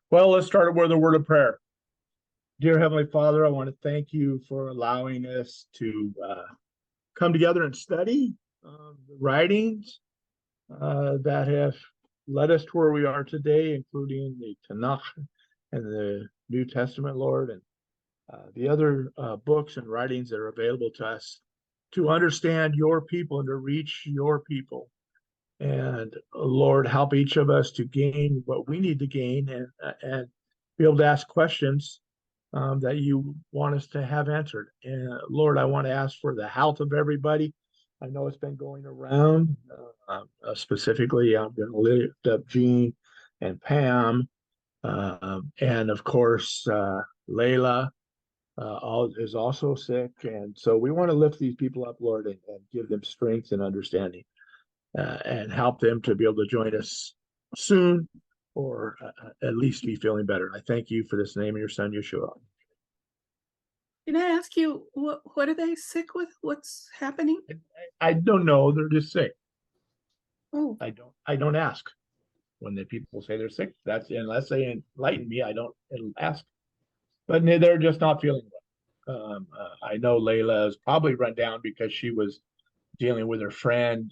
Well, let's start with a word of prayer. Dear Heavenly Father, I want to thank you for allowing us to come together and study the writings that have led us to where we are today, including the Tanakh and the New Testament, Lord, and the other books and writings that are available to us to understand your people and to reach your people. And Lord, help each of us to gain what we need to gain and be able to ask questions that you want us to have answered. And Lord, I want to ask for the health of everybody. I know it's been going around. Specifically, I'm going to lift up Jean and Pam, and of course, Layla is also sick. And so we want to lift these people up, Lord, and give them strength and understanding and help them to be able to join us soon or at least be feeling better. I thank you for this name of your son, Yeshua. Can I ask you what are they sick with? What's happening? I don't know. They're just sick. Oh, I don't ask when the people say they're sick. That's unless they enlighten me, I don't ask. But they're just not feeling well. I know Layla is probably run down because she was dealing with her friend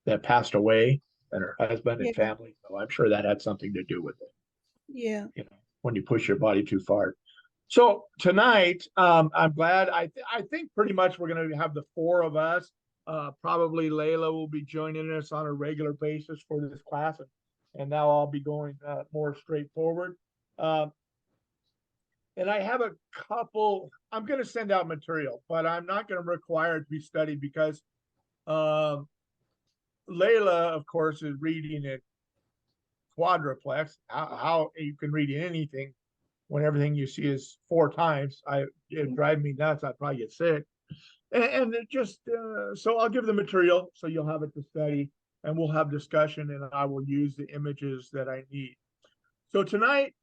that passed away and her husband and yeah, family. So I'm sure that had something to do with it. yeah. You know, when you push your body too far. So tonight, I'm glad. I think pretty much we're going to have the four of us. Probably Layla will be joining us on a regular basis for this class, and now I'll be going more straightforward. Um, and I have a couple. I'm going to send out material, but I'm not going to require it to be studied because um, Layla, of course, is reading it quadruplex. How you can read anything when everything you see is four times. It drive me nuts. I'd probably get sick. And it just so I'll give the material so you'll have it to study, and we'll have discussion, and I will use the images that I need. So tonight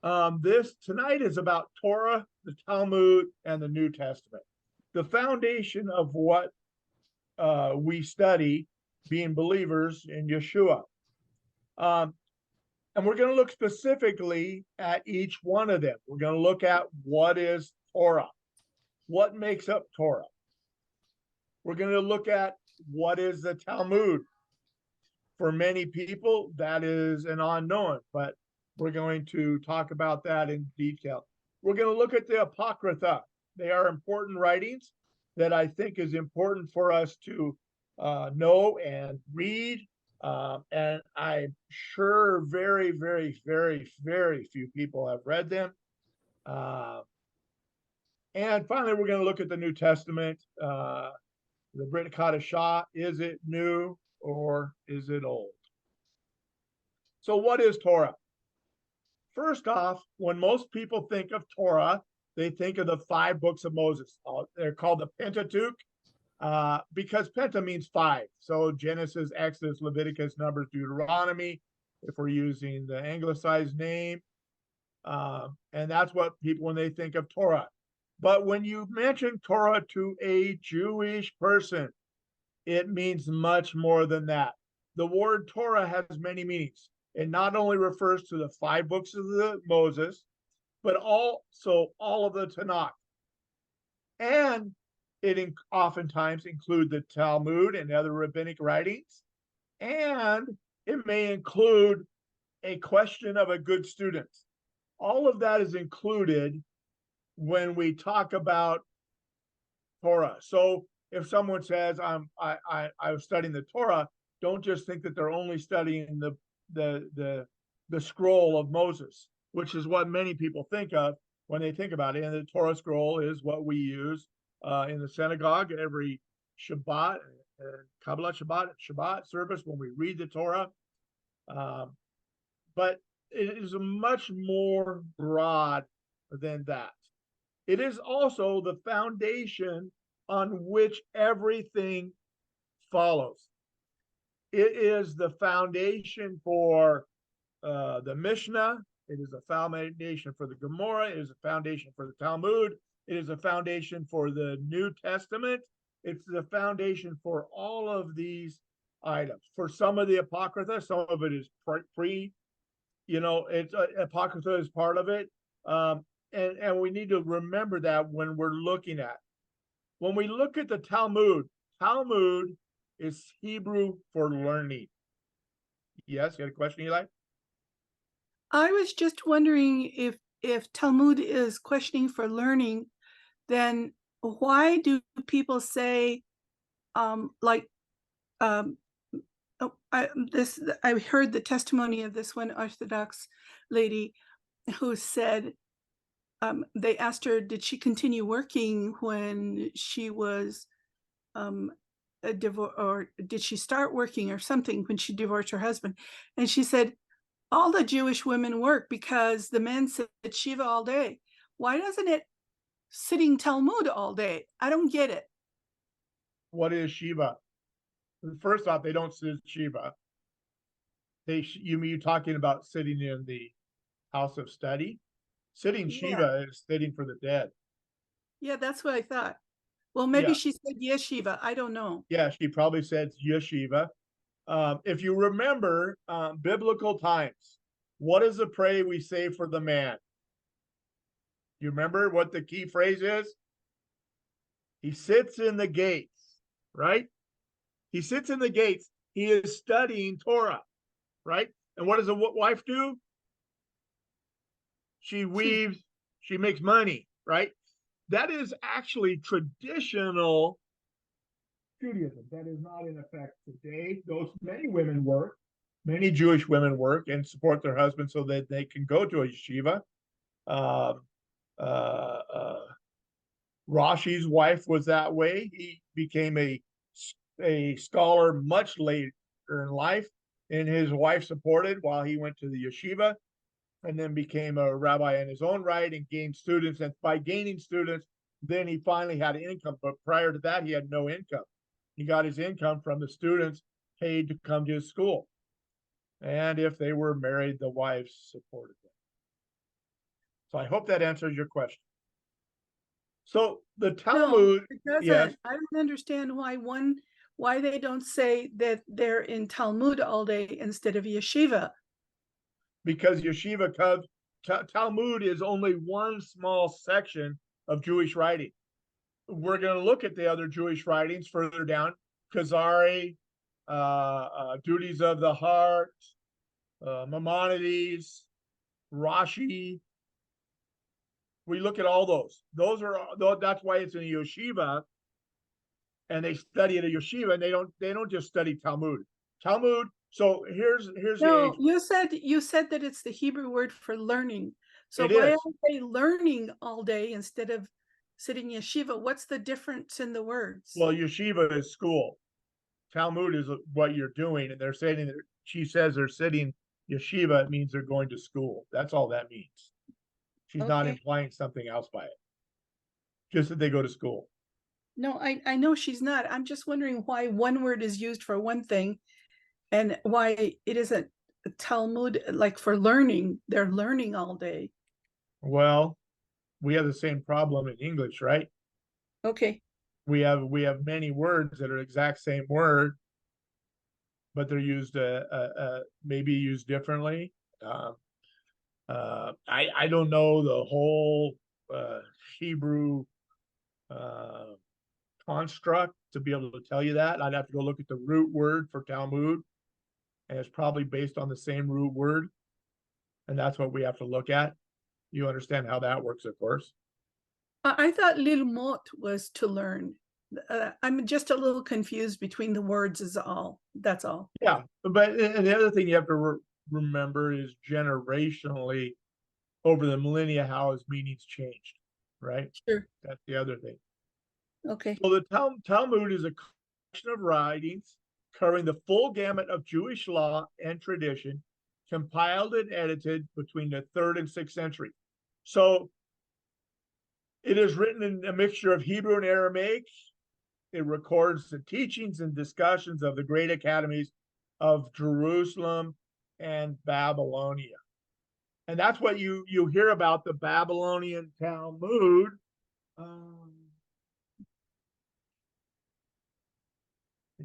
is about Torah, the Talmud, and the New Testament. The foundation of what we study, being believers in Yeshua. Um, and we're going to look specifically at each one of them. We're going to look at what is Torah, what makes up Torah. We're going to look at what is the Talmud. For many people, that is an unknown, but we're going to talk about that in detail. We're going to look at the Apocrypha. They are important writings that I think is important for us to know and read. And I'm sure very, very, very, very few people have read them. And finally, we're going to look at the New Testament. The Brit Kadashah, is it new or is it old? So what is Torah? First off, when most people think of Torah, they think of the 5 books of Moses. They're called the Pentateuch because Penta means 5. So Genesis, Exodus, Leviticus, Numbers, Deuteronomy, if we're using the anglicized name. And that's what people, when they think of Torah. But when you mention Torah to a Jewish person, it means much more than that. The word Torah has many meanings. It not only refers to the 5 books of the Moses, but also all of the Tanakh. And it oftentimes include the Talmud and other rabbinic writings. And it may include a question of a good student. All of that is included when we talk about Torah. So if someone says I was studying the Torah, don't just think that they're only studying the scroll of Moses, which is what many people think of when they think about it. And the Torah scroll is what we use in the synagogue every Shabbat, Kabbalah Shabbat service when we read the Torah. But it is much more broad than that. It is also the foundation on which everything follows. It is the foundation for the Mishnah. It is a foundation for the Gemara. It is a foundation for the Talmud. It is a foundation for the New Testament. It's the foundation for all of these items. For some of the Apocrypha, some of it is it's Apocrypha is part of it. And we need to remember that when we look at the Talmud is Hebrew for learning. Yes, you had a question, Eli? I was just wondering if Talmud is questioning for learning, then why do people say like I heard the testimony of this one Orthodox lady who said they asked her, did she continue working when she was a divorce, or did she start working or something when she divorced her husband? And she said, all the Jewish women work because the men sit Shiva all day. Why doesn't it sitting Talmud all day? I don't get it. What is Shiva? First off, they don't sit Shiva. You talking about sitting in the house of study? Sitting Yeah, Shiva is sitting for the dead. yeah, that's what I thought. Well, maybe Yeah, she said yeshiva. I don't know. yeah, she probably said yeshiva. If you remember biblical times, what is the prayer we say for the man? You remember what the key phrase is? He sits in the gates, right? He sits in the gates. He is studying Torah, right? And what does a wife do? She weaves, she makes money, right? That is actually traditional Judaism. That is not in effect today. Many Jewish women work and support their husbands so that they can go to a yeshiva. Um, uh, uh, Rashi's wife was that way. He became a scholar much later in life, and his wife supported while he went to the yeshiva, and then became a rabbi in his own right and gained students. And by gaining students, then he finally had income. But prior to that, he had no income. He got his income from the students paid to come to his school. And if they were married, the wives supported them. So I hope that answers your question. So the No, Talmud, it yes, doesn't. I don't understand why they don't say that they're in Talmud all day instead of yeshiva. because Talmud is only one small section of Jewish writing. We're going to look at the other Jewish writings further down. Kuzari, Duties of the Heart, Maimonides, Rashi. We look at all those. That's why it's in a yeshiva, and they study at a yeshiva, and they don't just study Talmud. Talmud. So here's the No, age. you said that it's the Hebrew word for learning. So It why is. aren't they learning all day instead of sitting yeshiva? What's the difference in the words? Well, yeshiva is school. Talmud is what you're doing, and they're saying that she says they're sitting yeshiva. It means they're going to school. That's all that means. She's not Okay. implying something else by it. Just that they go to school. No, I know she's not. I'm just wondering why one word is used for one thing and why it isn't Talmud, like for learning. They're learning all day. Well, we have the same problem in English, right? Okay. We have many words that are the exact same word, but they're used maybe used differently. I don't know the whole Hebrew uh, construct to be able to tell you that. I'd have to go look at the root word for Talmud, and it's probably based on the same root word, and that's what we have to look at. You understand how that works, of course. I thought Lilmot was to learn. I'm just a little confused between the words is all. That's all. Yeah, but and the other thing you have to remember is generationally over the millennia how his meanings changed, right? Sure. That's the other thing. Okay. So the Talmud is a collection of writings covering the full gamut of Jewish law and tradition, compiled and edited between the 3rd and 6th century. So it is written in a mixture of Hebrew and Aramaic. It records the teachings and discussions of the great academies of Jerusalem and Babylonia. And that's what you hear about the Babylonian Talmud.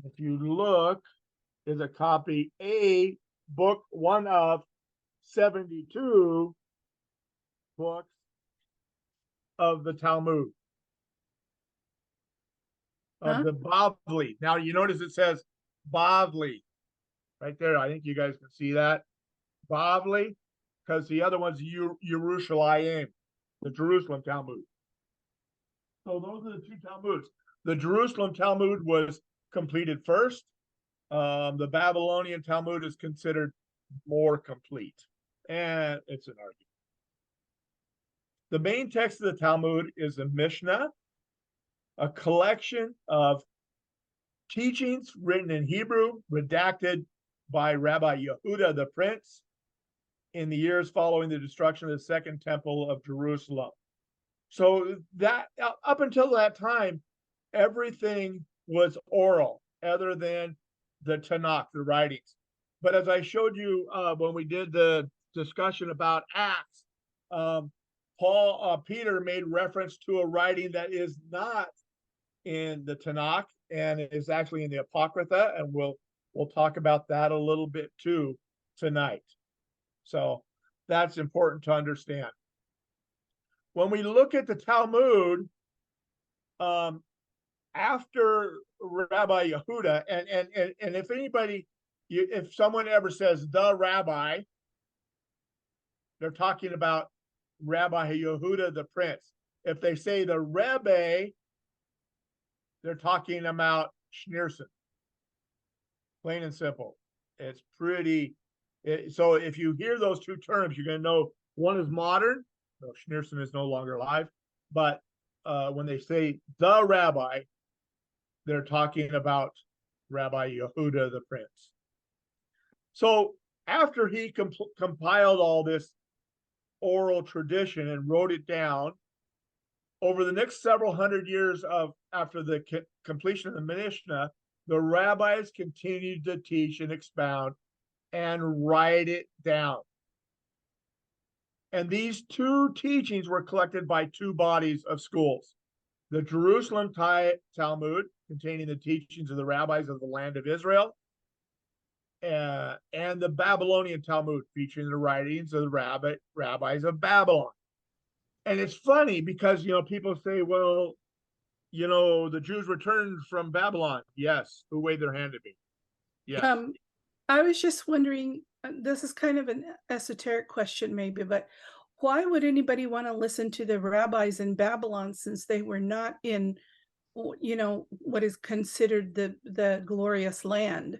If you look, there's a copy A, book 1 of 72 books of the Talmud, of Huh? the Bavli. Now, you notice it says Bavli right there. I think you guys can see that. Bavli, because the other one's Yerushalayim, the Jerusalem Talmud. So those are the two Talmuds. The Jerusalem Talmud was completed first. The Babylonian Talmud is considered more complete. And it's an argument. The main text of the Talmud is the Mishnah, a collection of teachings written in Hebrew, redacted by Rabbi Yehuda the Prince in the years following the destruction of the Second Temple of Jerusalem. So that up until that time, everything was oral, other than the Tanakh, the writings. But as I showed you when we did the discussion about Acts, Peter made reference to a writing that is not in the Tanakh and is actually in the Apocrypha, and we'll talk about that a little bit too tonight. So that's important to understand. When we look at the Talmud, after Rabbi Yehuda, and if anybody, if someone ever says the rabbi, they're talking about Rabbi Yehuda the Prince. If they say the Rebbe, they're talking about Schneerson. Plain and simple. It's pretty. So if you hear those two terms, you're going to know one is modern. So Schneerson is no longer alive. But when they say the rabbi, they're talking about Rabbi Yehuda the Prince. So after he compiled all this oral tradition and wrote it down, over the next several hundred years after the completion of the Mishnah, the rabbis continued to teach and expound and write it down. And these two teachings were collected by two bodies of schools. The Jerusalem Talmud, containing the teachings of the rabbis of the land of Israel, and the Babylonian Talmud, featuring the writings of the rabbis of Babylon. And it's funny because, people say, well, the Jews returned from Babylon. Yes. Who waved their hand at me? Yes. I was just wondering, this is kind of an esoteric question maybe, but why would anybody want to listen to the rabbis in Babylon since they were not in, what is considered the glorious land?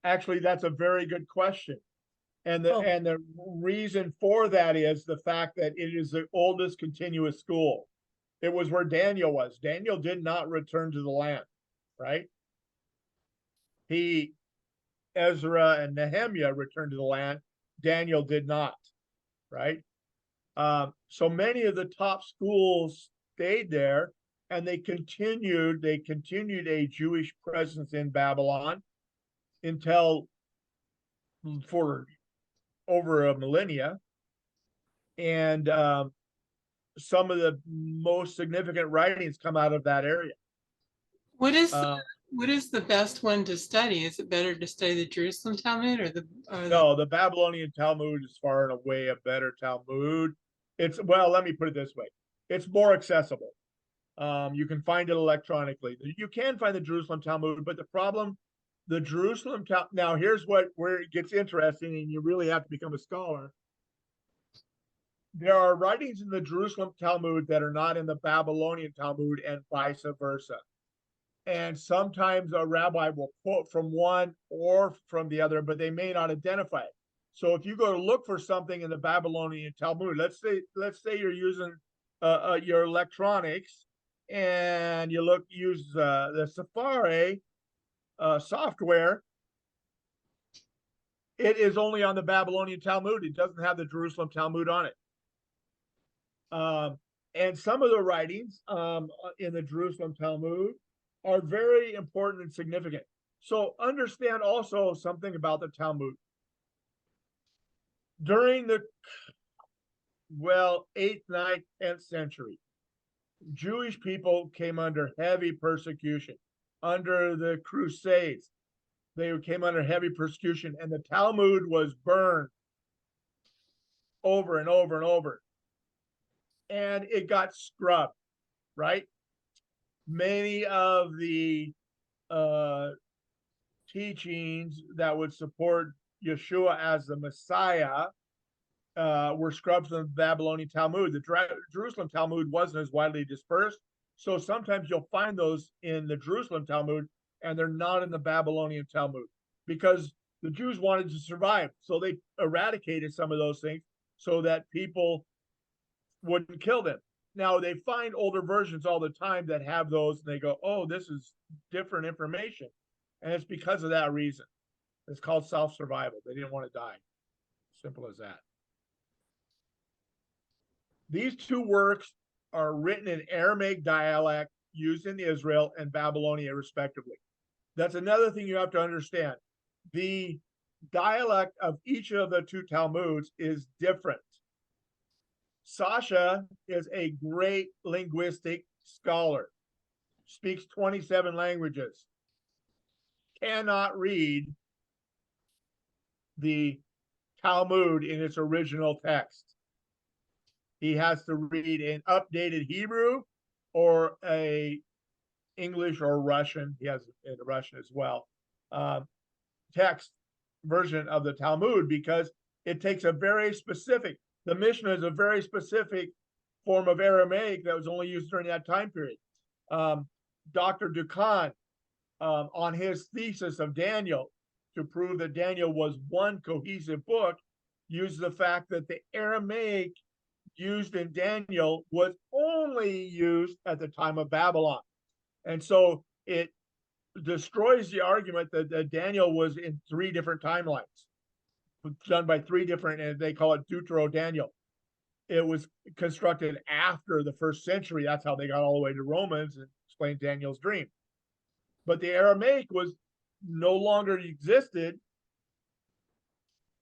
Actually, that's a very good question. And the reason for that is the fact that it is the oldest continuous school. It was where Daniel was. Daniel did not return to the land, right? Ezra and Nehemiah returned to the land. Daniel did not, right? So many of the top schools stayed there, and they continued a Jewish presence in Babylon until for over a millennia. And some of the most significant writings come out of that area. What is the best one to study? Is it better to study the Jerusalem Talmud or No, the Babylonian Talmud is far and away a better Talmud. Let me put it this way. It's more accessible. You can find it electronically. You can find the Jerusalem Talmud, but the problem, the Jerusalem Talmud, now here's where it gets interesting, and you really have to become a scholar. There are writings in the Jerusalem Talmud that are not in the Babylonian Talmud, and vice versa. And sometimes a rabbi will quote from one or from the other, but they may not identify it. So if you go to look for something in the Babylonian Talmud, let's say you're using your electronics, and you use the Safari software. It is only on the Babylonian Talmud. It doesn't have the Jerusalem Talmud on it. And some of the writings in the Jerusalem Talmud are very important and significant. So understand also something about the Talmud. During the 8th, 9th, 10th century, Jewish people came under heavy persecution. Under the Crusades, they came under heavy persecution, and the Talmud was burned. over and over and over. And it got scrubbed, right? Many of the teachings that would support Yeshua as the Messiah were scrubbed from the Babylonian Talmud. The Jerusalem Talmud wasn't as widely dispersed, so sometimes you'll find those in the Jerusalem Talmud, and they're not in the Babylonian Talmud, because the Jews wanted to survive, so they eradicated some of those things so that people wouldn't kill them. Now, they find older versions all the time that have those, and they go, oh, this is different information. And it's because of that reason. It's called self-survival. They didn't want to die. Simple as that. These two works are written in Aramaic dialect used in Israel and Babylonia, respectively. That's another thing you have to understand. The dialect of each of the two Talmuds is different. Sasha is a great linguistic scholar, speaks 27 languages, cannot read the Talmud in its original text. He has to read an updated Hebrew or a English or Russian. He has in Russian as well, text version of the Talmud, because it takes a very specific, the Mishnah is a very specific form of Aramaic that was only used during that time period. Dr. Dukan, on his thesis of Daniel, to prove that Daniel was one cohesive book, used the fact that the Aramaic used in Daniel was only used at the time of Babylon. And so it destroys the argument that Daniel was in 3 different timelines, done by 3 different, and they call it Deutero-Daniel. It was constructed after the 1st century. That's how they got all the way to Romans and explained Daniel's dream. But the Aramaic was no longer existed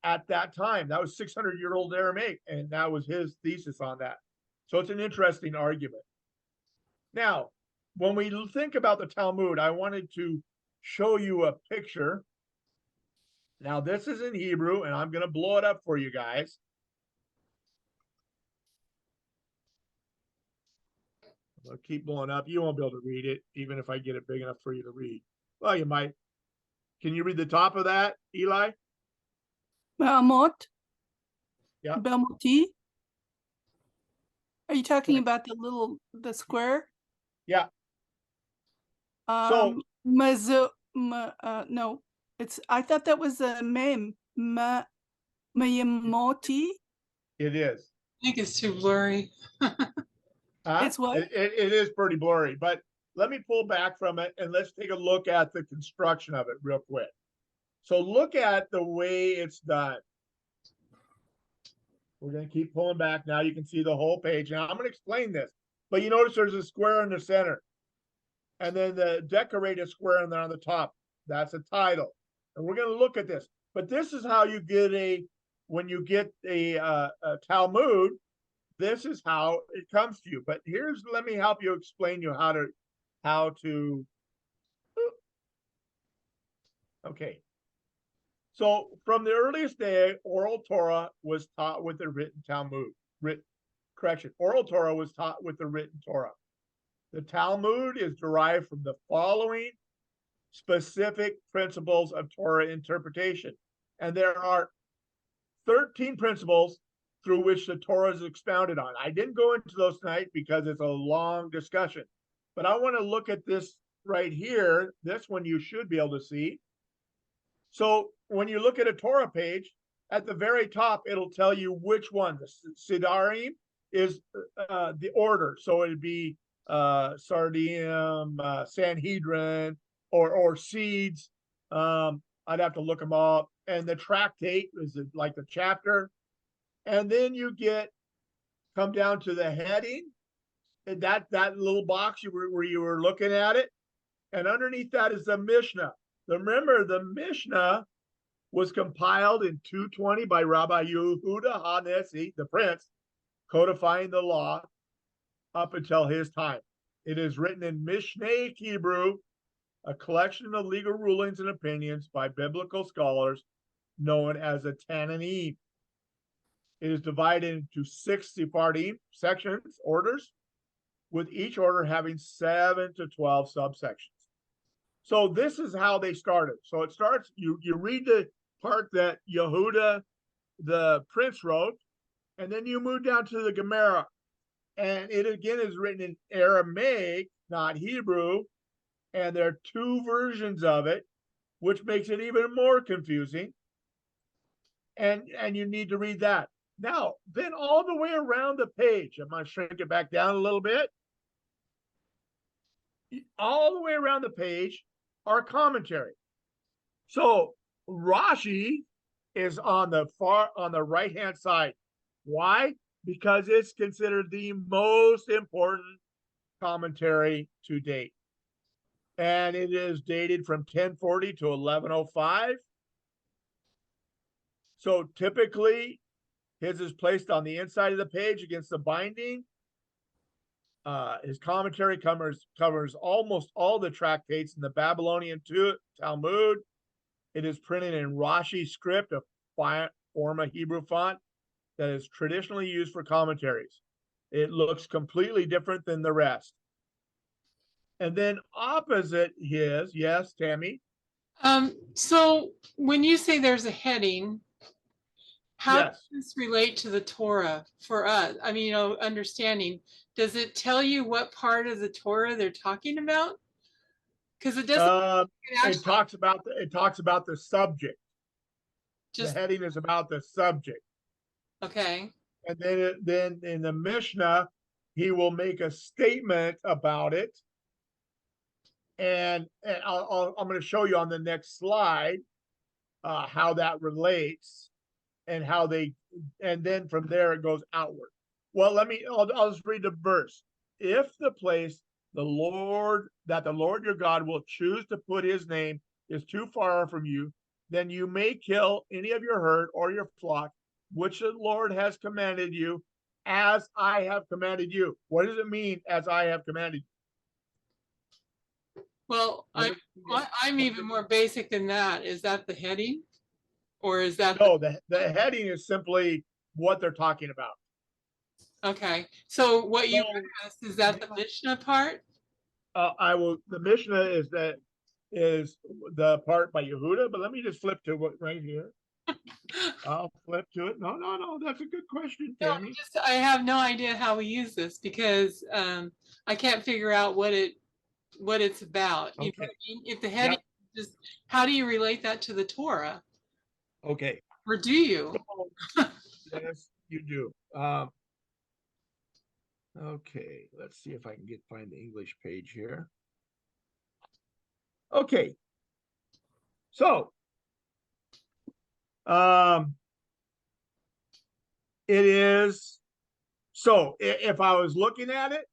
at that time. That was 600-year-old Aramaic, and that was his thesis on that. So it's an interesting argument. Now, when we think about the Talmud, I wanted to show you a picture. Now, this is in Hebrew, and I'm going to blow it up for you guys. I'll keep blowing up. You won't be able to read it, even if I get it big enough for you to read. Well, you might. Can you read the top of that, Eli? Belmont. Yeah. Belmonti. Are you talking about the square? Yeah. No, it's, I thought that was a mem. Mayamoti. It is. I think it's too blurry. It's what? It is pretty blurry, but let me pull back from it and let's take a look at the construction of it real quick. So look at the way it's done. We're going to keep pulling back. Now you can see the whole page. Now I'm going to explain this, but you notice there's a square in the center, and then the decorated square in there on the top. That's a title. And we're going to look at this. But this is how you get when you get a Talmud, this is how it comes to you. But let me help you explain you how to. Okay. So from the earliest day, oral Torah was taught with the written Talmud. Oral Torah was taught with the written Torah. The Talmud is derived from the following specific principles of Torah interpretation. And there are 13 principles through which the Torah is expounded on. I didn't go into those tonight because it's a long discussion, but I want to look at this right here. This one you should be able to see. So when you look at a Torah page, at the very top, it'll tell you which one. The Sidarim is the order. So it'd be Sardium, Sanhedrin, or Seeds. I'd have to look them up. And the tractate is like the chapter. And then you come down to the heading, and that little box where you were looking at it. And underneath that is the Mishnah. Remember, the Mishnah was compiled in 220 by Rabbi Yehuda HaNesi, the prince, codifying the law up until his time. It is written in Mishneh Hebrew, a collection of legal rulings and opinions by biblical scholars known as a Tananim. It is divided into 6 Sephardim sections, orders, with each order having 7 to 12 subsections. So this is how they started. So it starts, you read the part that Yehuda, the prince, wrote, and then you move down to the Gemara. And it again is written in Aramaic, not Hebrew. And there are 2 versions of it, which makes it even more confusing. And you need to read that. Now, then all the way around the page, I'm going to shrink it back down a little bit. All the way around the page are commentary. So Rashi is on the right hand side. Why? Because it's considered the most important commentary to date. And it is dated from 1040 to 1105. So typically, his is placed on the inside of the page against the binding. His commentary covers almost all the tractates in the Babylonian Talmud. It is printed in Rashi script, a form of Hebrew font that is traditionally used for commentaries. It looks completely different than the rest. And then opposite his, yes, Tammy? So when you say there's a heading, how Yes. does this relate to the Torah for us? I mean, understanding, does it tell you what part of the Torah they're talking about? Because it doesn't It talks about the subject. just the heading is about the subject. okay. And then in the Mishnah, he will make a statement about it. And I'm going to show you on the next slide how that relates and and then from there it goes outward. Well, I'll just read the verse. If the place the Lord your God will choose to put his name is too far from you, then you may kill any of your herd or your flock, which the Lord has commanded you, as I have commanded you. What does it mean, as I have commanded you? Well, I'm even more basic than that. Is that the heading? Or is that No, the heading is simply what they're talking about. okay? So what you asked, is that the Mishnah part? The Mishnah is the part by Yehuda, but let me just flip to what right here. I'll flip to it. No, that's a good question, Tammy. No, I have no idea how we use this because I can't figure out what it's about. Okay. You know what I mean? If the heading just, how do you relate that to the Torah? Okay. Or do you? Yes, you do. Okay, let's see if I can find the English page here. Okay. So, it is, so if I was looking at it,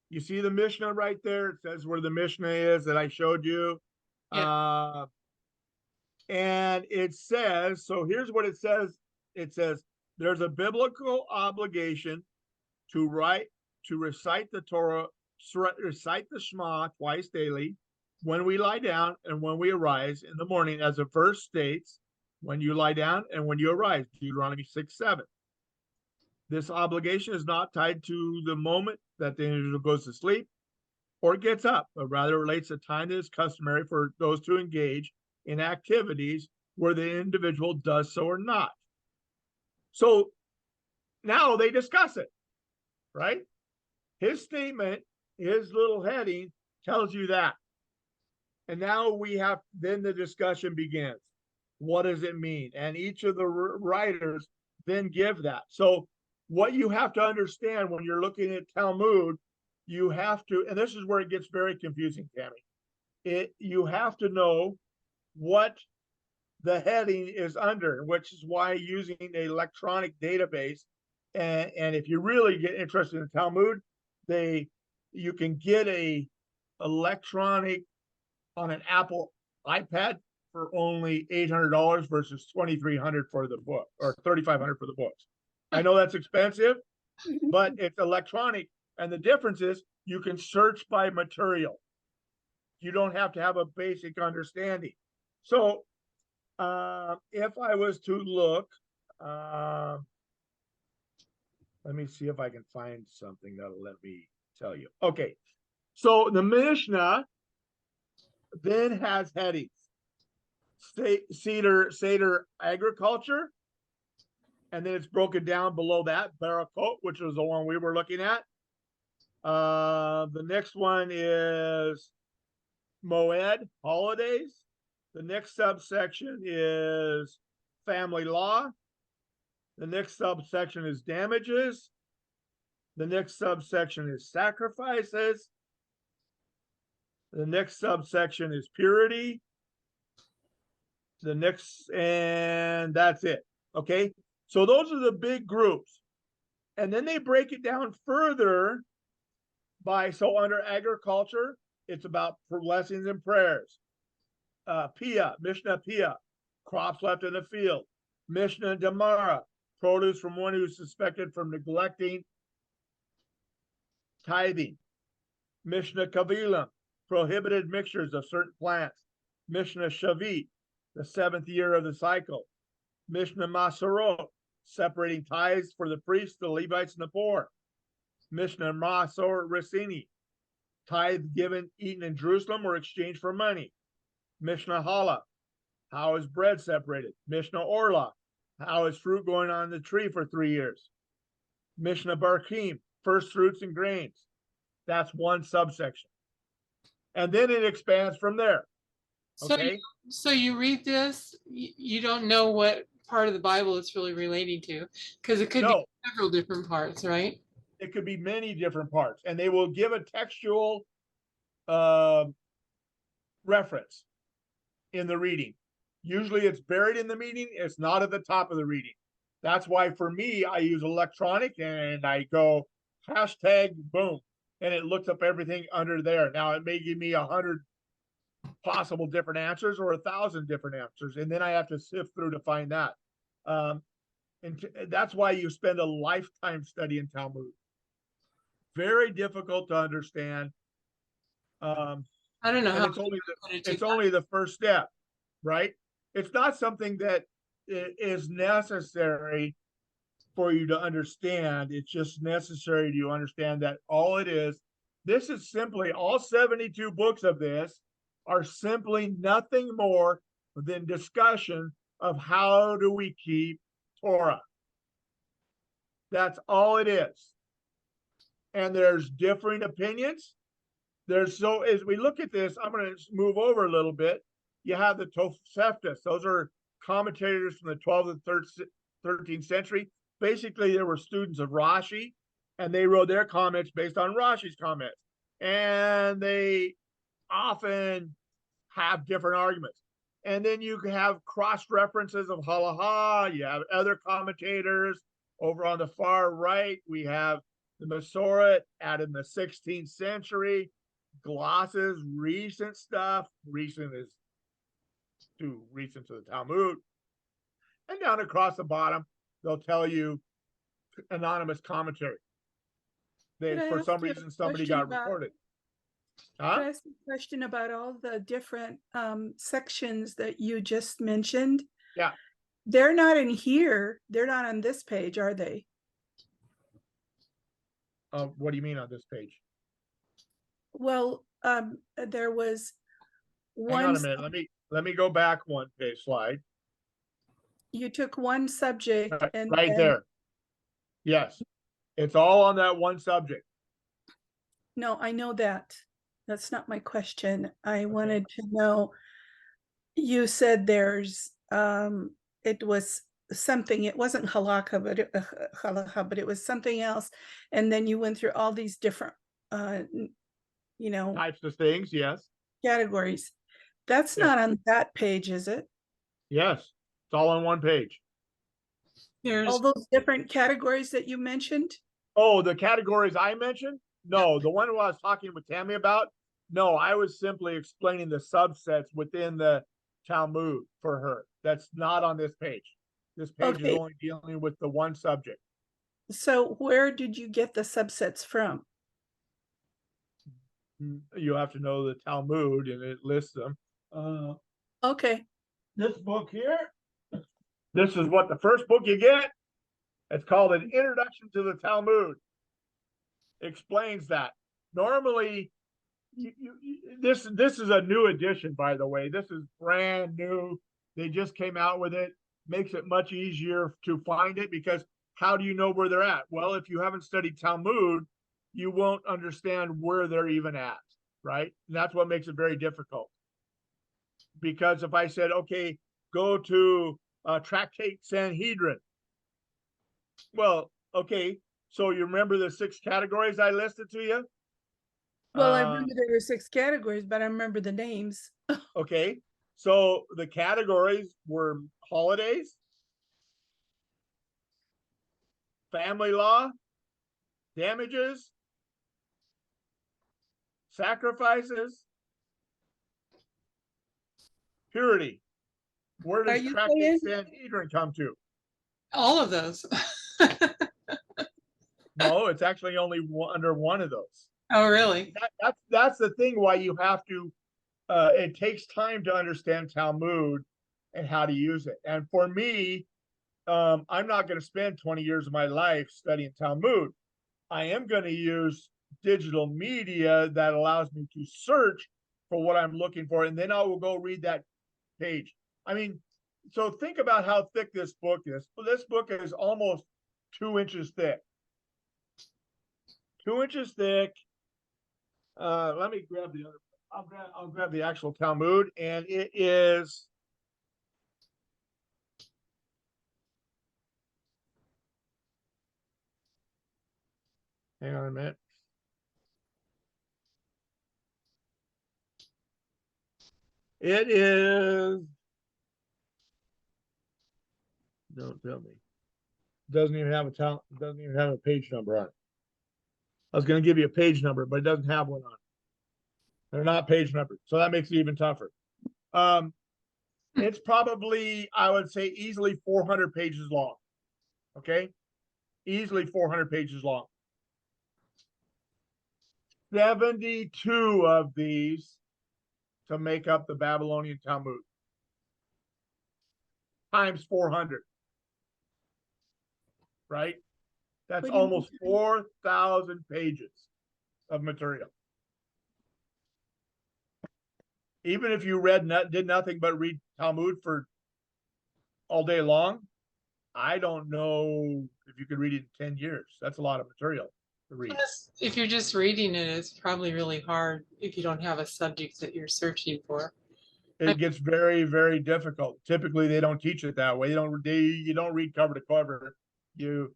you see the Mishnah right there. It says where the Mishnah is that I showed you. Yeah. And it says, so here's what it says. It says, there's a biblical obligation to recite the Torah, recite the Shema twice daily, when we lie down and when we arise in the morning, as the verse states, when you lie down and when you arise, Deuteronomy 6:7. This obligation is not tied to the moment that the individual goes to sleep or gets up, but rather relates to time that is customary for those to engage in activities where the individual does so or not. So now they discuss it, right? His statement, his little heading tells you that. And now then the discussion begins. What does it mean? And each of the writers then give that. So what you have to understand when you're looking at Talmud, you have to, and this is where it gets very confusing, Tammy. You have to know what the heading is under, which is why using an electronic database, and if you really get interested in Talmud, you can get a electronic on an Apple iPad for only $800 versus $2,300 for the book, or $3,500 for the books. I know that's expensive, but it's electronic, and the difference is you can search by material. You don't have to have a basic understanding. So if I was to look, Let me see if I can find something that'll let me tell you. Okay. So the Mishnah then has headings. Seder agriculture. And then it's broken down below that, Barakot, which was the one we were looking at. The next one is Moed, holidays. The next subsection is family law. The next subsection is damages. The next subsection is sacrifices. The next subsection is purity. And that's it. Okay. So those are the big groups. And then they break it down further so under agriculture, it's about blessings and prayers. Pia, Mishnah Pia, crops left in the field. Mishnah Damara, produce from one who's suspected from neglecting tithing. Mishnah Kavilam, prohibited mixtures of certain plants. Mishnah Shavit, the 7th year of the cycle. Mishnah Masorot, separating tithes for the priests, the Levites, and the poor. Mishnah Masor Resini, tithe given, eaten in Jerusalem or exchanged for money. Mishnah Hala, how is bread separated? Mishnah Orla, how is fruit going on the tree for 3 years? Mishnah Barkim, first fruits and grains. That's one subsection. And then it expands from there. Okay. So you read this, you don't know what part of the Bible it's really relating to, because it could be several different parts, right? It could be many different parts, and they will give a textual reference in the reading. Usually it's buried in the reading. It's not at the top of the reading. That's why for me, I use electronic and I go hashtag boom, and it looks up everything under there. Now it may give me 100 possible different answers or 1,000 different answers, and then I have to sift through to find that. And that's why you spend a lifetime studying Talmud. Very difficult to understand. I don't know. It's only the first step, right? It's not something that is necessary for you to understand. It's just necessary to understand that all it is, this is simply, all 72 books of this are simply nothing more than discussion of how do we keep Torah. That's all it is. And there's differing opinions. As we look at this, I'm going to move over a little bit. You have the Toseftas. Those are commentators from the 12th and 13th century. Basically, they were students of Rashi, and they wrote their comments based on Rashi's comments. And they often have different arguments. And then you can have cross references of halacha. You have other commentators. Over on the far right, we have the Masoret added in the 16th century. Glosses, recent stuff. Recent is too recent to the Talmud. And down across the bottom, they'll tell you anonymous commentary. For some reason, somebody got recorded. Can I ask a question about all the different sections that you just mentioned? Yeah. They're not in here. They're not on this page, are they? What do you mean on this page? Well, there was one. Hang on a minute. Let me go back one page slide. You took one subject and right there. Yes. It's all on that one subject. No, I know that. That's not my question. I wanted to know, you said there's it was something, it wasn't halakha, but it was something else. And then you went through all these different types of things, yes. Categories. That's not on that page, is it? Yes, it's all on one page. There's all those different categories that you mentioned. Oh, the categories I mentioned? No, the one who I was talking with Tammy about, no, I was simply explaining the subsets within the Talmud for her. That's not on this page. This page is only dealing with the one subject. So where did you get the subsets from? You have to know the Talmud, and it lists them. Okay. This book here, this is what the first book you get. It's called an introduction to the Talmud. Explains that. Normally, this is a new edition, by the way. This is brand new. They just came out with it. Makes it much easier to find it, because how do you know where they're at? Well, if you haven't studied Talmud, you won't understand where they're even at, right? And that's what makes it very difficult. Because if I said, okay, go to Tractate Sanhedrin. Well, okay, so you remember the 6 categories I listed to you? Well, I remember there were 6 categories, but I remember the names. Okay, so the categories were holidays, family law, damages, sacrifices, purity. Where Are does you Tractate saying? Sanhedrin come to? All of those. No, it's actually only under one of those. Oh, really? That's the thing why you have to, it takes time to understand Talmud and how to use it. And for me, I'm not going to spend 20 years of my life studying Talmud. I am going to use digital media that allows me to search for what I'm looking for, and then I will go read that page. I mean, so think about how thick this book is. This book is almost 2 inches thick. 2 inches thick. Let me grab the other. I'll grab the actual Talmud, and it is. Hang on a minute. It is. Don't tell me. Doesn't even have doesn't even have a page number on it. I was going to give you a page number, but it doesn't have one on it. They're not page numbered, so that makes it even tougher. It's probably, I would say, easily 400 pages long. Okay, easily 400 pages long. 72 of these to make up the Babylonian Talmud times 400, right? That's almost 4,000 pages of material. Even if you did nothing but read Talmud for all day long, I don't know if you could read it in 10 years. That's a lot of material to read. Plus, if you're just reading it, it's probably really hard if you don't have a subject that you're searching for. It gets very, very difficult. Typically, they don't teach it that way. You don't read cover to cover. You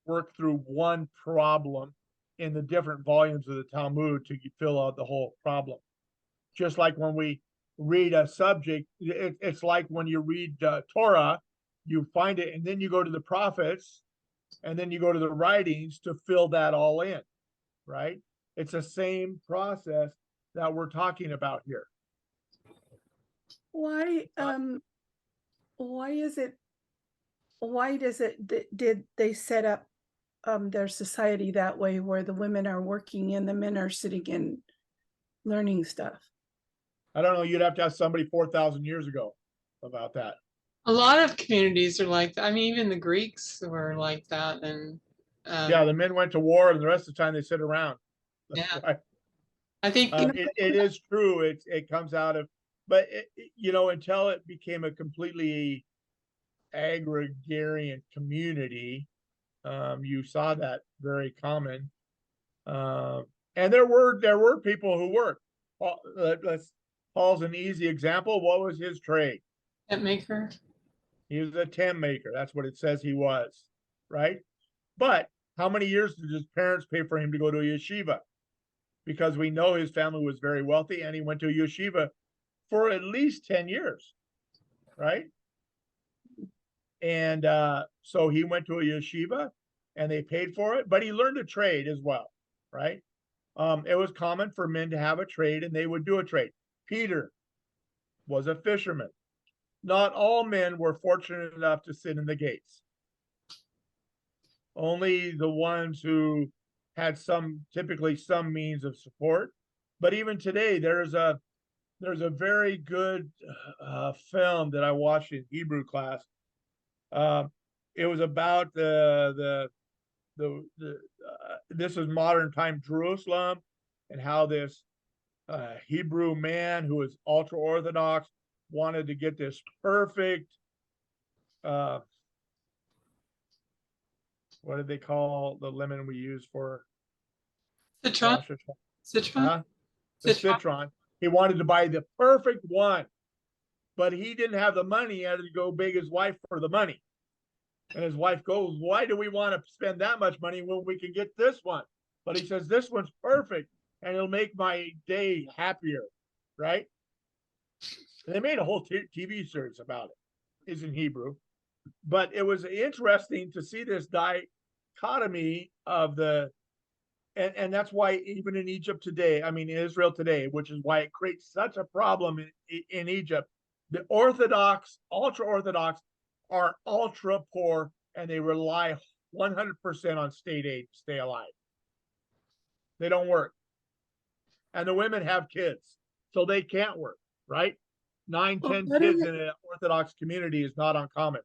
work through one problem in the different volumes of the Talmud to fill out the whole problem. Just like when we read a subject, it's like when you read Torah, you find it and then you go to the prophets and then you go to the writings to fill that all in, right? It's the same process that we're talking about here. Why did they set up their society that way, where the women are working and the men are sitting and learning stuff? I don't know. You'd have to ask somebody 4,000 years ago about that. A lot of communities are like that. I mean, even the Greeks were like that. And yeah, the men went to war and the rest of the time they sit around. That's yeah. why. I think it is true. It comes out of, but until it became a completely agrarian community, you saw that very common. And there were people who worked. Paul's an easy example. What was his trade? tent maker. He was a tent maker. That's what it says he was, right? But how many years did his parents pay for him to go to a yeshiva? Because we know his family was very wealthy and he went to a yeshiva for at least 10 years, right? And so he went to a yeshiva and they paid for it, but he learned a trade as well, right? It was common for men to have a trade and they would do a trade. Peter was a fisherman. Not all men were fortunate enough to sit in the gates. Only the ones who had typically some means of support. But even today, there's a very good film that I watched in Hebrew class It was about this is modern time Jerusalem, and how this Hebrew man who was ultra Orthodox wanted to get this perfect, what did they call the lemon we use for Citron, Rosh Hashanah? citron, Huh? The citron. citron. He wanted to buy the perfect one, but he didn't have the money. He had to go beg his wife for the money. And his wife goes, "Why do we want to spend that much money when we can get this one?" But he says, "This one's perfect and it'll make my day happier." Right? And they made a whole TV series about it. It's in Hebrew. But it was interesting to see this dichotomy of and that's why even in Egypt today, I mean, Israel today, which is why it creates such a problem in Egypt, the Orthodox, ultra Orthodox, are ultra poor, and they rely 100% on state aid to stay alive. They don't work. And the women have kids, so they can't work, right? 9, Well, 10 kids in an Orthodox community is not uncommon.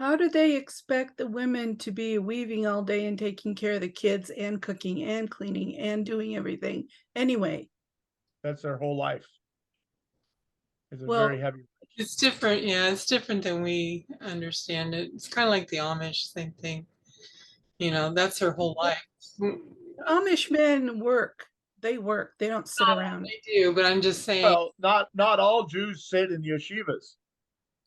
how do they expect the women to be weaving all day and taking care of the kids and cooking and cleaning and doing everything anyway? That's their whole life. It's a Well, very heavy. It's different. Yeah, it's different than we understand it. It's kind of like the Amish, same thing. You know, that's their whole life. Amish men work. They work. They don't sit around. They do, but I'm just saying Well, not all Jews sit in yeshivas.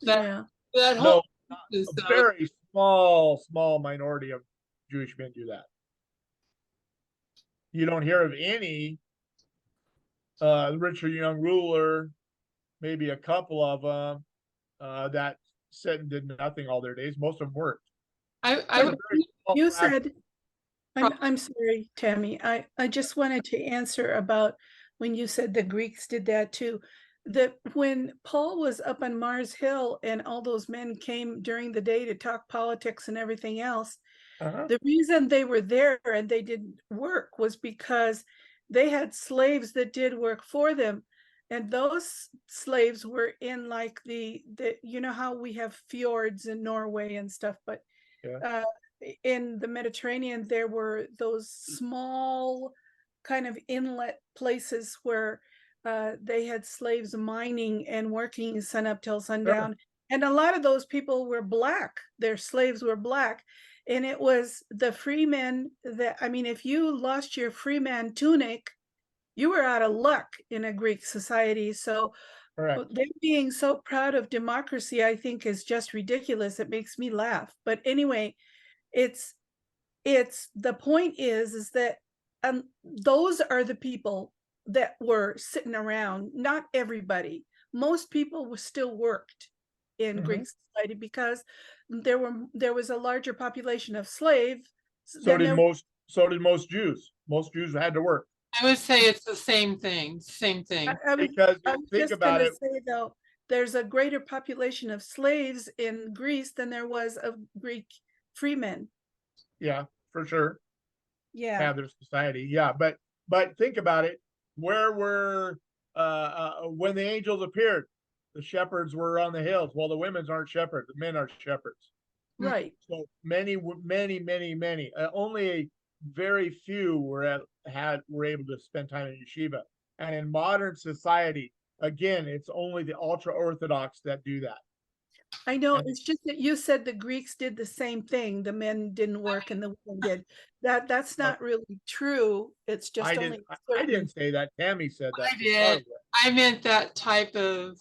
that Yeah. that No, whole a is very small minority of Jewish men do that. You don't hear of any rich or young ruler, maybe a couple of them that sat and did nothing all their days. Most of them worked. I would You said, I'm sorry, Tammy. I just wanted to answer about when you said the Greeks did that too. That when Paul was up on Mars Hill and all those men came during the day to talk politics and everything else, the reason they were there and they didn't work was because they had slaves that did work for them. And those slaves were in like the you know how we have fjords in Norway and stuff, but Yeah. in the Mediterranean, there were those small kind of inlet places where they had slaves mining and working sun up till sundown. And a lot of those people were black. Their slaves were black. And it was the freemen that, I mean, if you lost your freeman tunic, you were out of luck in a Greek society. So Correct. them being so proud of democracy, I think, is just ridiculous. It makes me laugh. But anyway, it's the point is that those are the people that were sitting around. Not everybody. Most people were still worked in Greek society because there was a larger population of slaves. So did most Jews. Most Jews had to work. I would say it's the same thing. Same thing. Because I was think just about gonna it. say though, there's a greater population of slaves in Greece than there was of Greek freemen. Yeah, for sure. Yeah. Have their society. Yeah, but think about it. Where were when the angels appeared? The shepherds were on the hills. Well, the women aren't shepherds. The men are shepherds. Right. So many, only a very few were able to spend time in yeshiva. And in modern society, again, it's only the ultra Orthodox that do that. I know, it's just that you said the Greeks did the same thing. The men didn't work and the women did. That's not really true. It's just only I didn't say that. Tammy said that. I did. I meant that type of,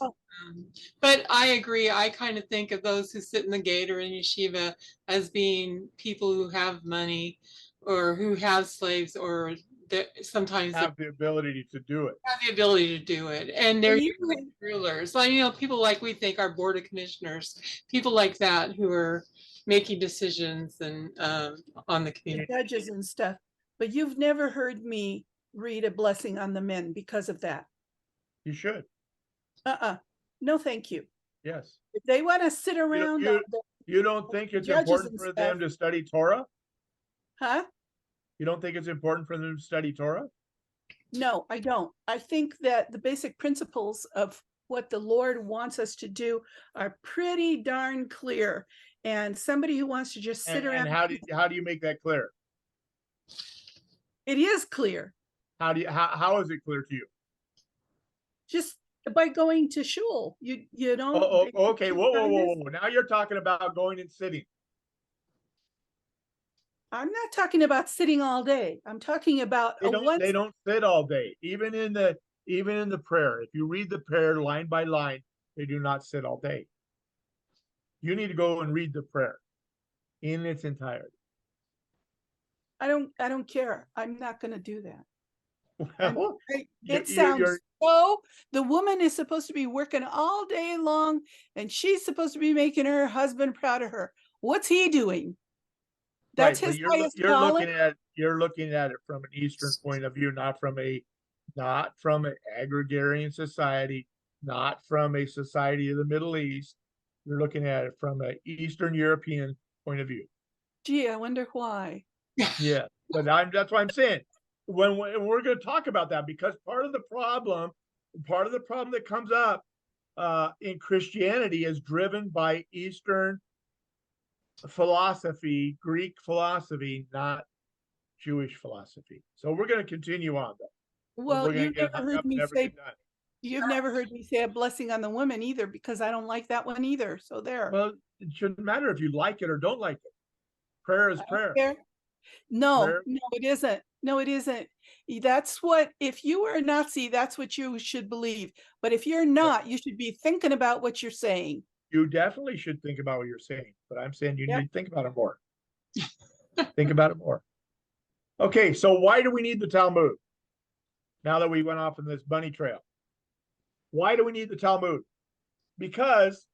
but I agree. I kind of think of those who sit in the gate or in yeshiva as being people who have money or who have slaves or sometimes have the ability to do it. Have the ability to do it. And they're rulers. Like, you know, people like we think are board of commissioners, people like that who are making decisions and on the community. Judges and stuff. But you've never heard me read a blessing on the men because of that. You should. No, thank you. Yes. If they want to sit around. You don't think it's important for them to study Torah? Huh? You don't think it's important for them to study Torah? No, I don't. I think that the basic principles of what the Lord wants us to do are pretty darn clear. And somebody who wants to just sit around, And how do you make that clear? it is clear. How is it clear to you? Just by going to shul, you know. Okay. Whoa. Now you're talking about going and sitting. I'm not talking about sitting all day. I'm talking about They don't sit all day. Even in the prayer, if you read the prayer line by line, they do not sit all day. You need to go and read the prayer in its entirety. I don't care. I'm not going to do that. Well, It sounds so. The woman is supposed to be working all day long, and she's supposed to be making her husband proud of her. What's he doing? That's right, his highest calling. You're looking at it from an Eastern point of view, not from an agrarian society, not from a society of the Middle East. You're looking at it from an Eastern European point of view. Gee, I wonder why. Yeah, but that's why I'm saying when we're going to talk about that, because part of the problem that comes up in Christianity is driven by Eastern philosophy, Greek philosophy, not Jewish philosophy. So we're going to continue on though. Well, We're going to get hung up and never get done. you've never heard me say a blessing on the woman either, because I don't like that one either. So there. Well, it shouldn't matter if you like it or don't like it. Prayer is prayer. No, Prayer. no, it isn't. No, it isn't. That's what, if you were a Nazi, that's what you should believe. But if you're not, you should be thinking about what you're saying. You definitely should think about what you're saying, but I'm saying you Yep. need to think about it more. Think about it more. Okay, so why do we need the Talmud? Now that we went off on this bunny trail, why do we need the Talmud? Because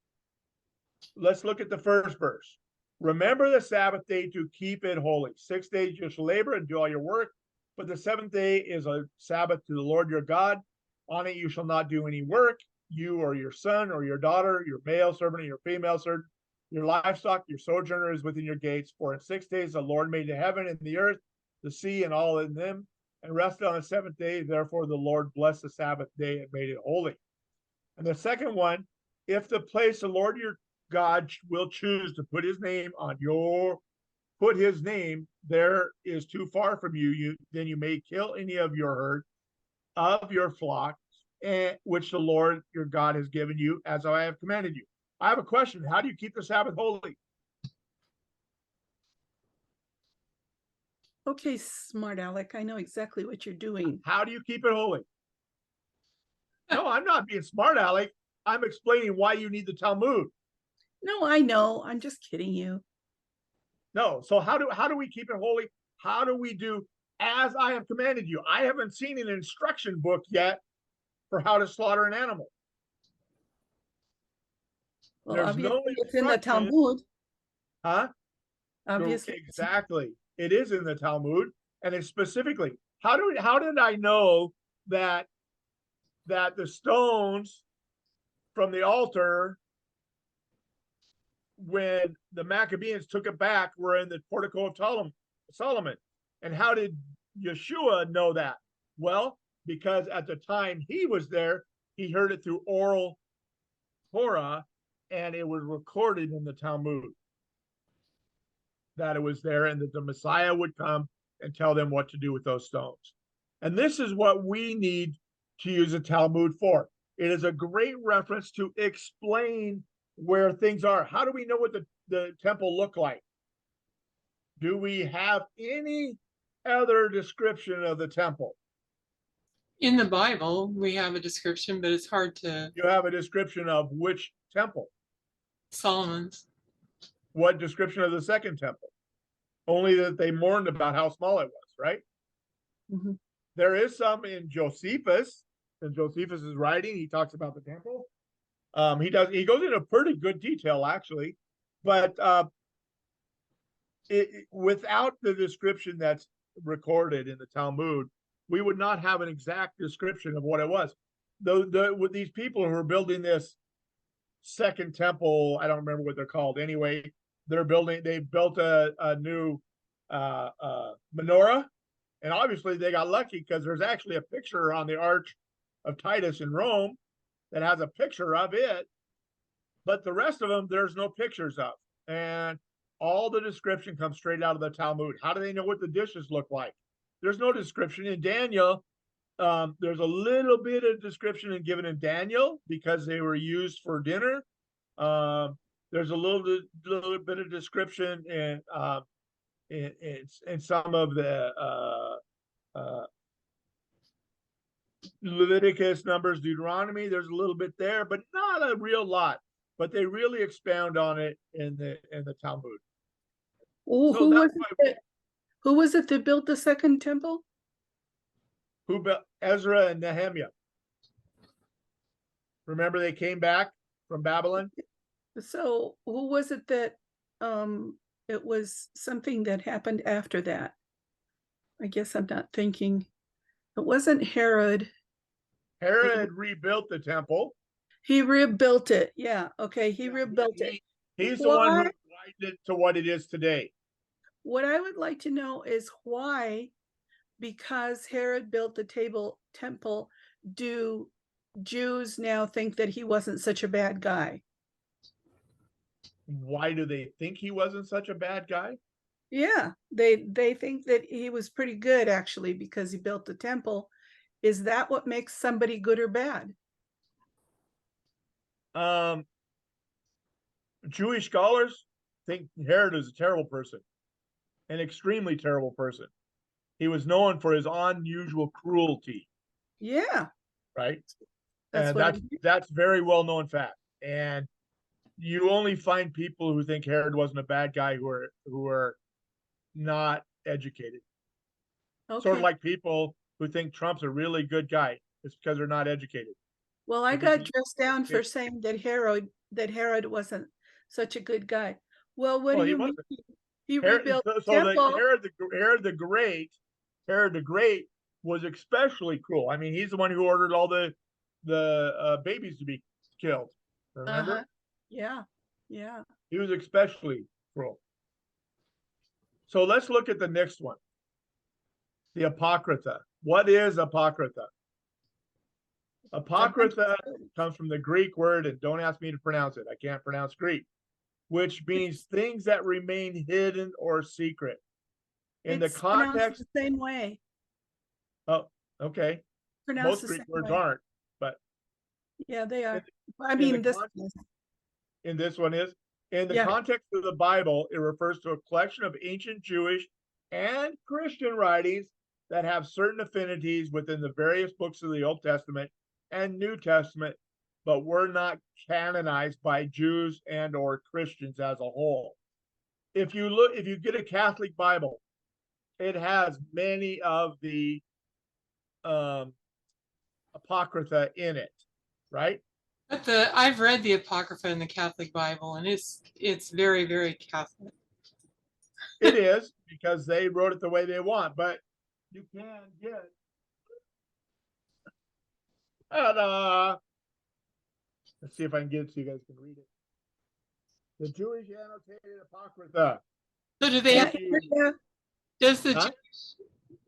let's look at the first verse. Remember the Sabbath day to keep it holy. 6 days you shall labor and do all your work, but the seventh day is a Sabbath to the Lord your God. On it you shall not do any work, you or your son or your daughter, your male servant or your female servant, your livestock, your sojourner is within your gates. For in 6 days the Lord made the heaven and the earth, the sea and all in them, and rested on the seventh day. Therefore the Lord blessed the Sabbath day and made it holy. And the second one, if the place the Lord your God will choose to put his name there is too far from you, then you may kill any of your herd of your flock, which the Lord your God has given you, as I have commanded you. I have a question. How do you keep the Sabbath holy? Okay, smart Alec, I know exactly what you're doing. How do you keep it holy? No, I'm not being smart, Alec. I'm explaining why you need the Talmud. No, I know. I'm just kidding you. No. So how do we keep it holy? How do we do as I have commanded you? I haven't seen an instruction book yet for how to slaughter an animal. Well, There's obviously no it's in the instruction. Talmud. Huh? Obviously. Exactly. It is in the Talmud, and it's specifically how did I know that the stones from the altar when the Maccabees took it back were in the portico of Solomon? And how did Yeshua know that? Well, because at the time he was there, he heard it through oral Torah, and it was recorded in the Talmud that it was there, and that the Messiah would come and tell them what to do with those stones. And this is what we need to use a Talmud for. It is a great reference to explain where things are. How do we know what the temple looked like? Do we have any other description of the temple? In the Bible, we have a description, but it's hard to. You have a description of which temple? Solomon's. What description of the second temple? Only that they mourned about how small it was, right? Mm-hmm. There is some in Josephus. In Josephus's writing, he talks about the temple. He goes into pretty good detail, actually, but without the description that's recorded in the Talmud, we would not have an exact description of what it was. With these people who are building this second temple, I don't remember what they're called. Anyway, they built a new menorah, and obviously they got lucky because there's actually a picture on the Arch of Titus in Rome that has a picture of it, but the rest of them there's no pictures of. and all the description comes straight out of the Talmud. How do they know what the dishes look like? There's no description in Daniel. There's a little bit of description given in Daniel because they were used for dinner. There's a little bit of description in some of the Leviticus, Numbers, Deuteronomy. There's a little bit there, but not a real lot. But they really expound on it in the Talmud. Oh, So who was it that built the second temple? Who built Ezra and Nehemiah? Remember, they came back from Babylon. So who was it that it was something that happened after that? I guess I'm not thinking. It wasn't Herod. Herod rebuilt the temple. He rebuilt it. Yeah. Okay. He rebuilt it. He's the one who widened it to what it is today. What I would like to know is why, because Herod built the temple, do Jews now think that he wasn't such a bad guy? Why do they think he wasn't such a bad guy? Yeah, they think that he was pretty good actually because he built the temple. Is that what makes somebody good or bad? Jewish scholars think Herod is a terrible person, an extremely terrible person. He was known for his unusual cruelty. Yeah, right. that's that's very well known fact. And you only find people who think Herod wasn't a bad guy who are not educated. okay. Sort of like people who think Trump's a really good guy. It's because they're not educated. Well, I got dressed down for saying that Herod wasn't such a good guy. Well, what do you mean? He rebuilt the temple. Herod the Great was especially cruel. I mean, he's the one who ordered all the babies to be killed. Remember? Yeah. He was especially cruel. So let's look at the next one. The Apocrypha. What is Apocrypha? Apocrypha comes from the Greek word, and don't ask me to pronounce it. I can't pronounce Greek, which means things that remain hidden or secret. In the context, the same way. Oh, okay. Most Greek words aren't, but yeah, they are. I mean, this one is. In the context of the Bible, it refers to a collection of ancient Jewish and Christian writings that have certain affinities within the various books of the Old Testament and New Testament, but were not canonized by Jews and or Christians as a whole. If you get a Catholic Bible, it has many of the Apocrypha in it, right? But I've read the Apocrypha in the Catholic Bible, and it's very, very Catholic. It is, because they wrote it the way they want, but you can get let's see if I can get it so you guys can read it. The Jewish annotated Apocrypha. So do they have, does the Jewish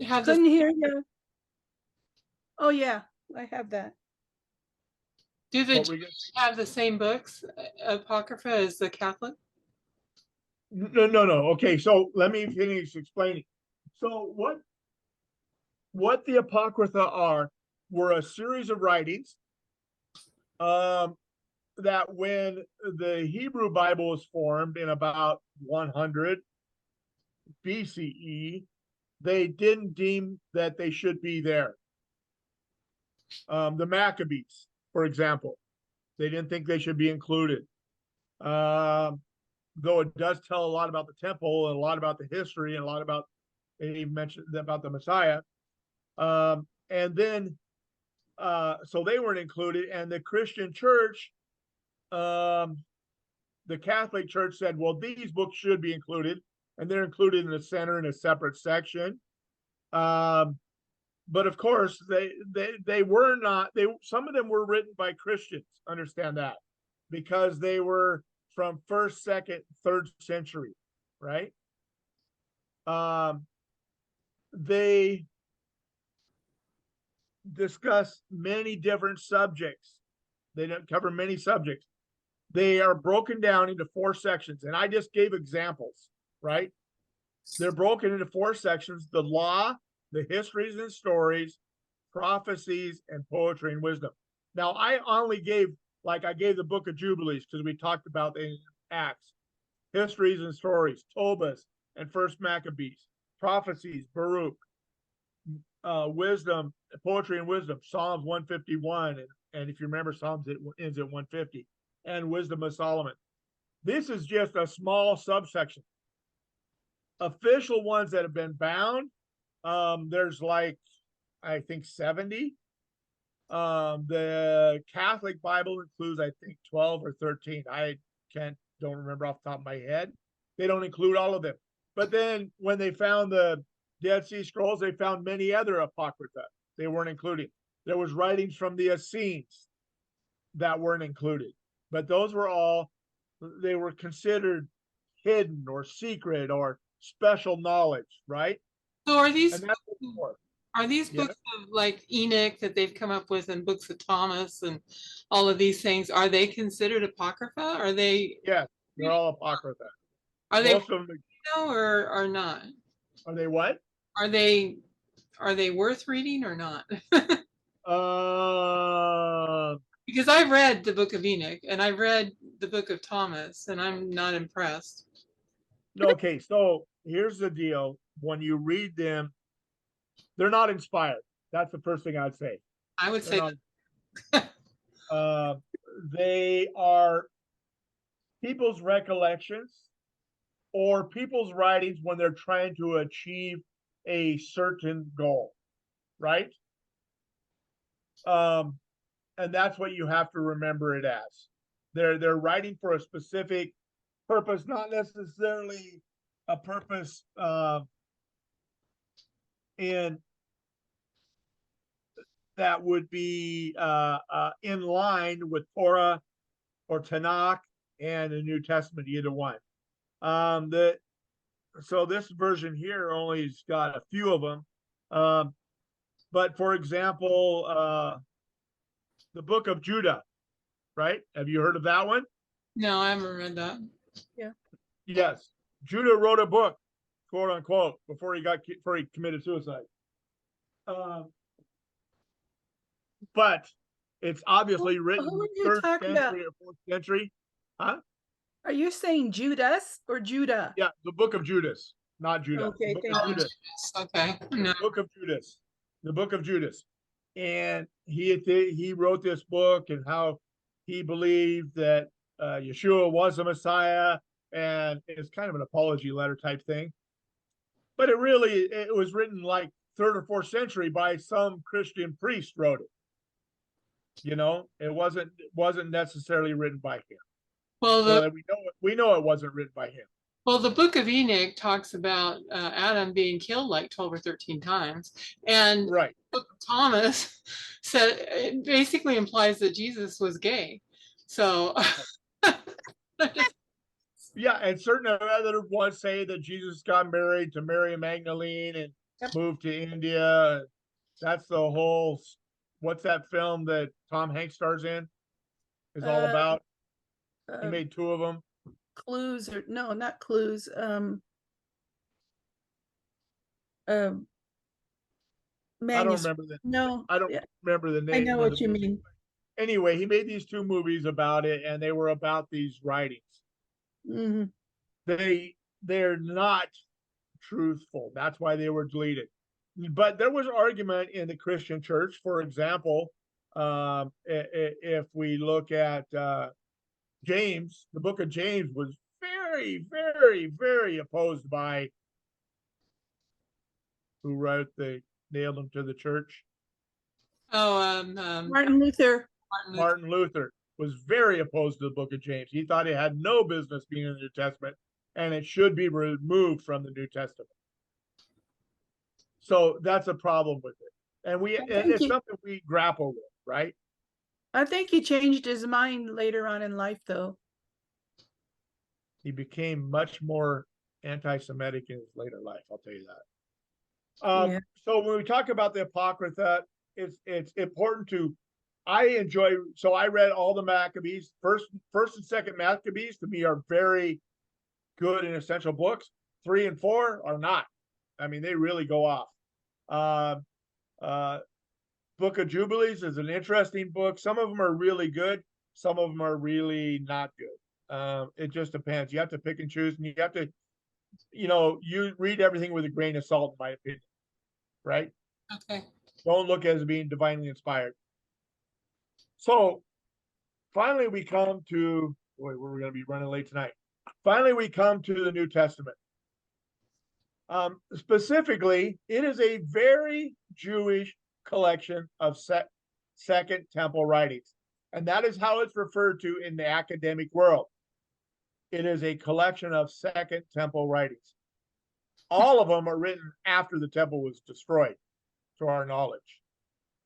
have couldn't hear you. Oh yeah, I have that. Do the Jews have the same books, Apocrypha, as the Catholic? No. Okay, so let me finish explaining. So what the Apocrypha were a series of writings that when the Hebrew Bible was formed in about 100 BCE, they didn't deem that they should be there. The Maccabees, for example, they didn't think they should be included. Though it does tell a lot about the temple and a lot about the history and a lot about, they even mentioned about the Messiah. And then, so they weren't included. And the Christian church, the Catholic Church said, well, these books should be included. And they're included in the center in a separate section. But of course, they were not. Some of them were written by Christians. Understand that, because they were from 1st, 2nd, 3rd century, right? They discuss many different subjects. They don't cover many subjects. They are broken down into 4 sections, and I just gave examples, right? They're broken into 4 sections: the law, the histories and stories, prophecies, and poetry and wisdom. Now, I only gave, like I gave the book of Jubilees because we talked about in Acts, histories and stories, Tobas and First Maccabees, prophecies, Baruch, wisdom, poetry and wisdom, Psalms 151, and if you remember, Psalms it ends at 150, and wisdom of Solomon. This is just a small subsection. Official ones that have been bound, there's like, I think 70. The Catholic Bible includes, I think, 12 or 13. I don't remember off the top of my head. They don't include all of them. But then when they found the Dead Sea Scrolls, they found many other Apocrypha they weren't including. There was writings from the Essenes that weren't included. But those were all, they were considered hidden or secret or special knowledge, right? So are these And that's what it's for. Yeah. books of like Enoch that they've come up with, and books of Thomas and all of these things, are they considered Apocrypha? Are they? Yeah, they're all Apocrypha. Are they Most of them, or not? are they what? Are they worth reading or not? Because I've read the book of Enoch and I've read the book of Thomas, and I'm not impressed. Okay, so here's the deal. When you read them, they're not inspired. That's the first thing I'd say. I would say they are people's recollections or people's writings when they're trying to achieve a certain goal, right? And that's what you have to remember it as. They're writing for a specific purpose, not necessarily a purpose in that would be in line with Torah or Tanakh and the New Testament, either one. So this version here only's got a few of them. But for example, the book of Judah, right? Have you heard of that one? no, I haven't read that. Yes. Judah wrote a book, quote unquote, before he committed suicide. But it's obviously written who are you 3rd talking century or 4th century. Huh? Are you saying Judas or Judah? Yeah, the book of Judas, not Judah. Okay, the book thank of you. Judas. Okay. No. Book of Judas. The book of Judas. And he wrote this book and how he believed that Yeshua was the Messiah, and it's kind of an apology letter type thing. But it was written like 3rd or 4th century by some Christian priest wrote it. You know, it wasn't necessarily written by him. Well, we know it wasn't written by him. Well, the book of Enoch talks about Adam being killed like 12 or 13 times. And right. The book of Thomas said it basically implies that Jesus was gay. So yeah, and certain other ones say that Jesus got married to Mary Magdalene and moved to India. That's the whole, what's that film that Tom Hanks stars in is all about? He made 2 of them. Clues, or no, not Clues. I don't remember the No, I don't remember the name. I know what you mean. Anyway, he made these 2 movies about it, and they were about these writings. Mm-hmm. They're not truthful. That's why they were deleted. But there was argument in the Christian church. For example, if we look at James, the book of James was very, very, very opposed by who wrote nailed him to the church. Martin Luther. Martin Luther was very opposed to the book of James. He thought it had no business being in the New Testament, and it should be removed from the New Testament. So that's a problem with it. And it's something we grapple with, right? I think he changed his mind later on in life, though. He became much more anti-Semitic in his later life, I'll tell you that. So when we talk about the Apocrypha, it's important to I enjoy, so I read all the Maccabees. First and second Maccabees to me are very good and essential books. 3 and 4 are not. I mean, they really go off. Uh, uh, Book of Jubilees is an interesting book. Some of them are really good. Some of them are really not good. It just depends. You have to pick and choose, and you have to, you read everything with a grain of salt, in my opinion, right? Okay. Don't look at it as being divinely inspired. So finally, we come to, boy, we're going to be running late tonight. Finally, we come to the New Testament. Specifically, it is a very Jewish collection of Second Temple writings. And that is how it's referred to in the academic world. It is a collection of Second Temple writings. All of them are written after the temple was destroyed, to our knowledge.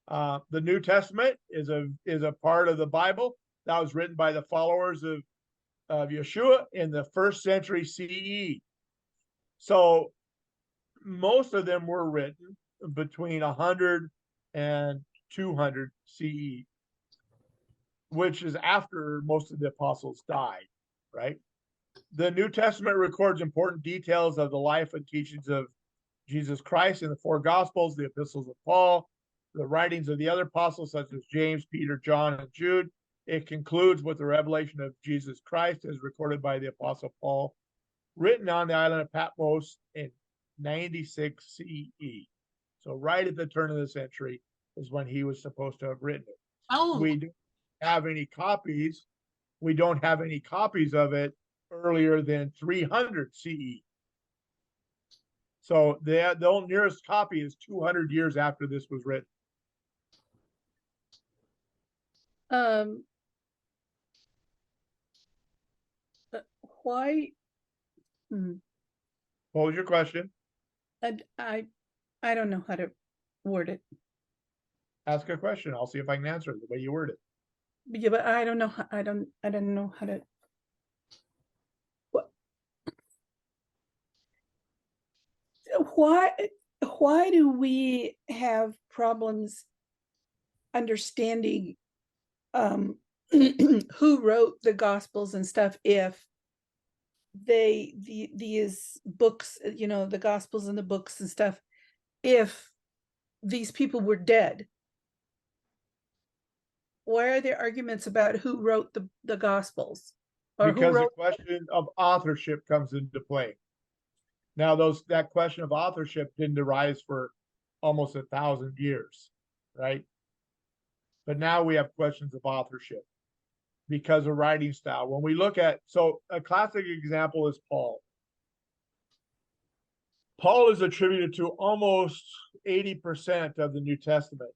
The New Testament is a part of the Bible that was written by the followers of Yeshua in the 1st century CE. So most of them were written between 100 and 200 CE, which is after most of the apostles died, right? The New Testament records important details of the life and teachings of Jesus Christ in the 4 Gospels, the epistles of Paul, the writings of the other apostles such as James, Peter, John, and Jude. It concludes with the revelation of Jesus Christ as recorded by the apostle Paul, written on the island of Patmos in 96 CE. So right at the turn of the century is when he was supposed to have written it. Oh, We don't have any copies. We don't have any copies of it earlier than 300 CE. So the nearest copy is 200 years after this was written. Why? What was your question? I don't know how to word it. Ask a question. I'll see if I can answer it the way you word it. Yeah, but I don't know. I don't know how to. Why do we have problems understanding who wrote the Gospels and stuff if these books, the Gospels and the books and stuff, if these people were dead? Why are there arguments about who wrote the Gospels? Or Because who wrote the question of authorship comes into play. Now, that question of authorship didn't arise for almost 1,000 years, right? But now we have questions of authorship because of writing style. When we look at, so a classic example is Paul. Paul is attributed to almost 80% of the New Testament,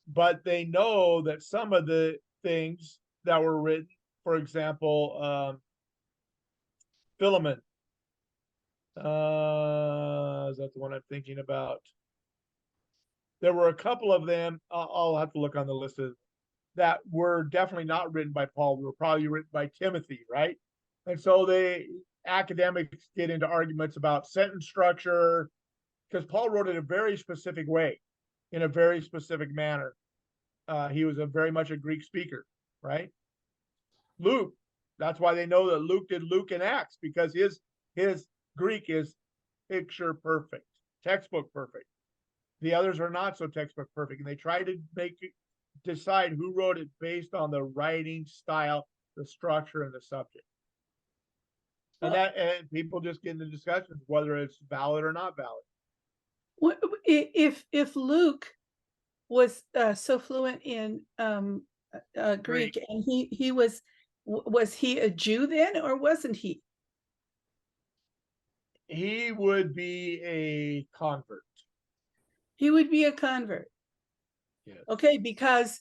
but they know that some of the things that were written, for example, Philemon, is that the one I'm thinking about? There were a couple of them, I'll have to look on the list of, that were definitely not written by Paul. They were probably written by Timothy, right? And so academics get into arguments about sentence structure, because Paul wrote it a very specific way, in a very specific manner. He was very much a Greek speaker, right? Luke, that's why they know that Luke did Luke and Acts, because his Greek is picture perfect, textbook perfect. The others are not so textbook perfect, and they try to decide who wrote it based on the writing style, the structure, and the subject. And people just get into discussions whether it's valid or not valid. If Luke was so fluent in Greek, and he was he a Jew then, or wasn't he? He would be a convert. He would be a convert. Yes. Okay, because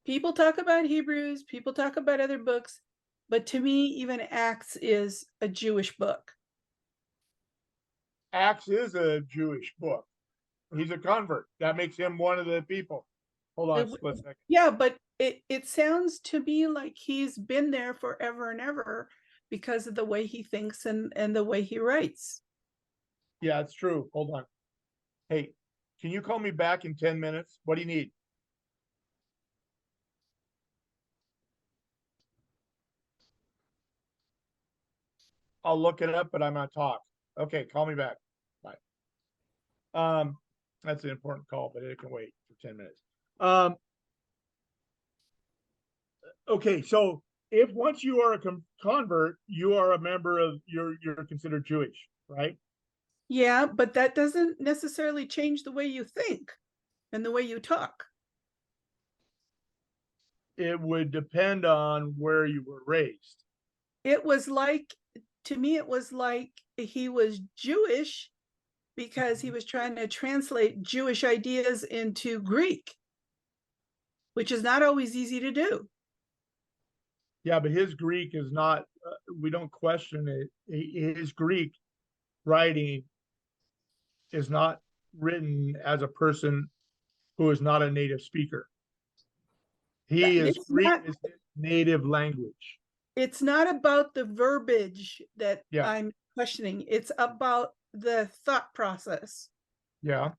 people talk about Hebrews, people talk about other books, but to me, even Acts is a Jewish book. Acts is a Jewish book. He's a convert. That makes him one of the people. Hold on a split second. Yeah, but it sounds to me like he's been there forever and ever because of the way he thinks and the way he writes. Yeah, it's true. Hold on. Hey, can you call me back in 10 minutes? What do you need? I'll look it up, but I'm on talk. Okay, call me back. Bye. That's an important call, but it can wait for 10 minutes. Okay, so if once you are a convert, you are a member of you're considered Jewish, right? Yeah, but that doesn't necessarily change the way you think and the way you talk. It would depend on where you were raised. It was like, to me, it was like he was Jewish because he was trying to translate Jewish ideas into Greek, which is not always easy to do. Yeah, but his Greek is not, we don't question it. His Greek writing is not written as a person who is not a native speaker. It's Greek not, is his native language. it's not about the verbiage that Yeah. I'm questioning. It's about the thought process. Yeah.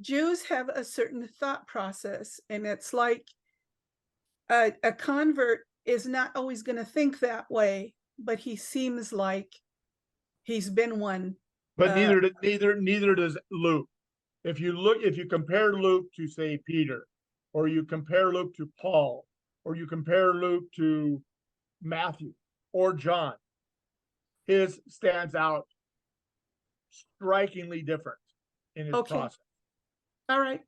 Jews have a certain thought process, and it's like a convert is not always going to think that way, but he seems like he's been one. But neither does Luke. If you compare Luke to, say, Peter, or you compare Luke to Paul, or you compare Luke to Matthew or John, his stands out strikingly different in his process. All right.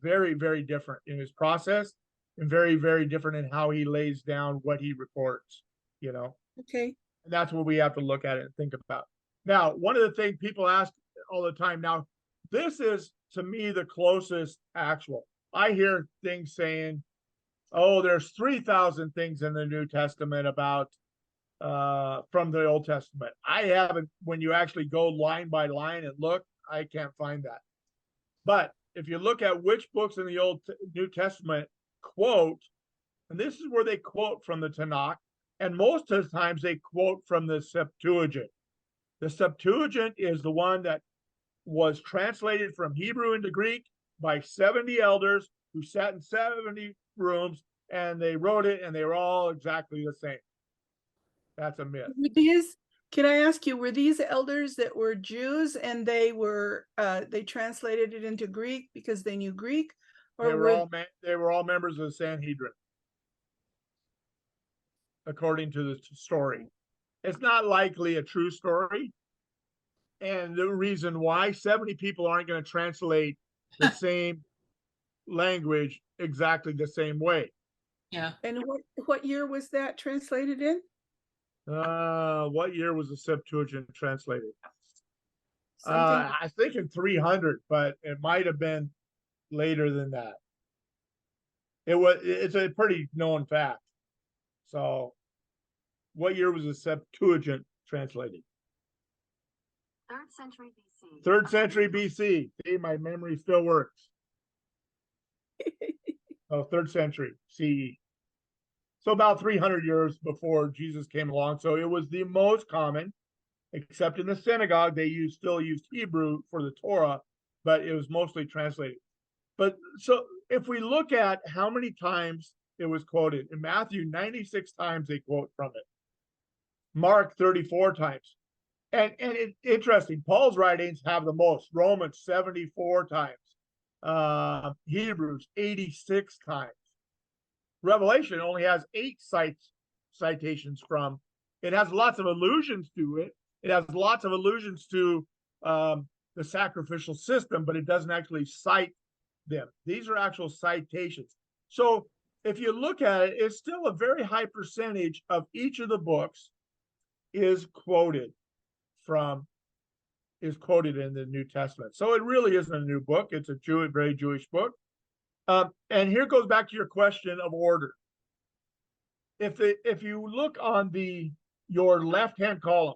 Very, very different in his process, and very, very different in how he lays down what he records, Okay. And that's what we have to look at it and think about. Now, one of the things people ask all the time, now, this is, to me, the closest actual. I hear things saying, oh, there's 3,000 things in the New Testament about from the Old Testament. I haven't, when you actually go line by line and look, I can't find that. But if you look at which books in the New Testament quote, and this is where they quote from the Tanakh, and most of the times they quote from the Septuagint. The Septuagint is the one that was translated from Hebrew into Greek by 70 elders who sat in 70 rooms, and they wrote it, and they were all exactly the same. That's a myth. Can I ask you, were these elders that were Jews and they translated it into Greek because they knew Greek? Or they were all members of the Sanhedrin, according to the story. It's not likely a true story. And the reason why 70 people aren't going to translate the same language exactly the same way. Yeah. And what year was that translated in? What year was the Septuagint translated? I think in 300, but it might have been later than that. It's a pretty known fact. So what year was the Septuagint translated? 3rd century BC. 3rd century BC. See, my memory still works. Oh, 3rd century CE. So about 300 years before Jesus came along. So it was the most common, except in the synagogue, they still used Hebrew for the Torah, but it was mostly translated. But so if we look at how many times it was quoted, in Matthew, 96 times they quote from it. Mark, 34 times. And it's interesting, Paul's writings have the most. Romans, 74 times. Hebrews, 86 times. Revelation only has 8 citations from. It has lots of allusions to it. It has lots of allusions to the sacrificial system, but it doesn't actually cite them. These are actual citations. So if you look at it, it's still a very high percentage of each of the books is quoted in the New Testament. So it really isn't a new book. It's a very Jewish book. And here goes back to your question of order. If you look on your left-hand column,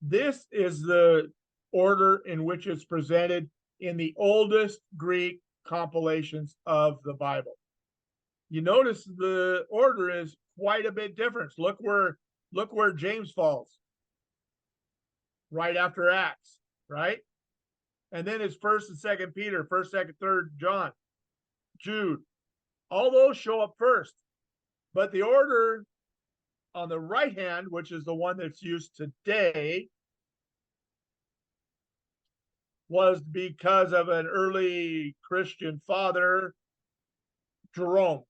this is the order in which it's presented in the oldest Greek compilations of the Bible. You notice the order is quite a bit different. Look where James falls. Right after Acts, right? And then it's 1st and 2nd Peter, 1st, 2nd, 3rd John, Jude. All those show up first. But the order on the right hand, which is the one that's used today, was because of an early Christian father, Jerome.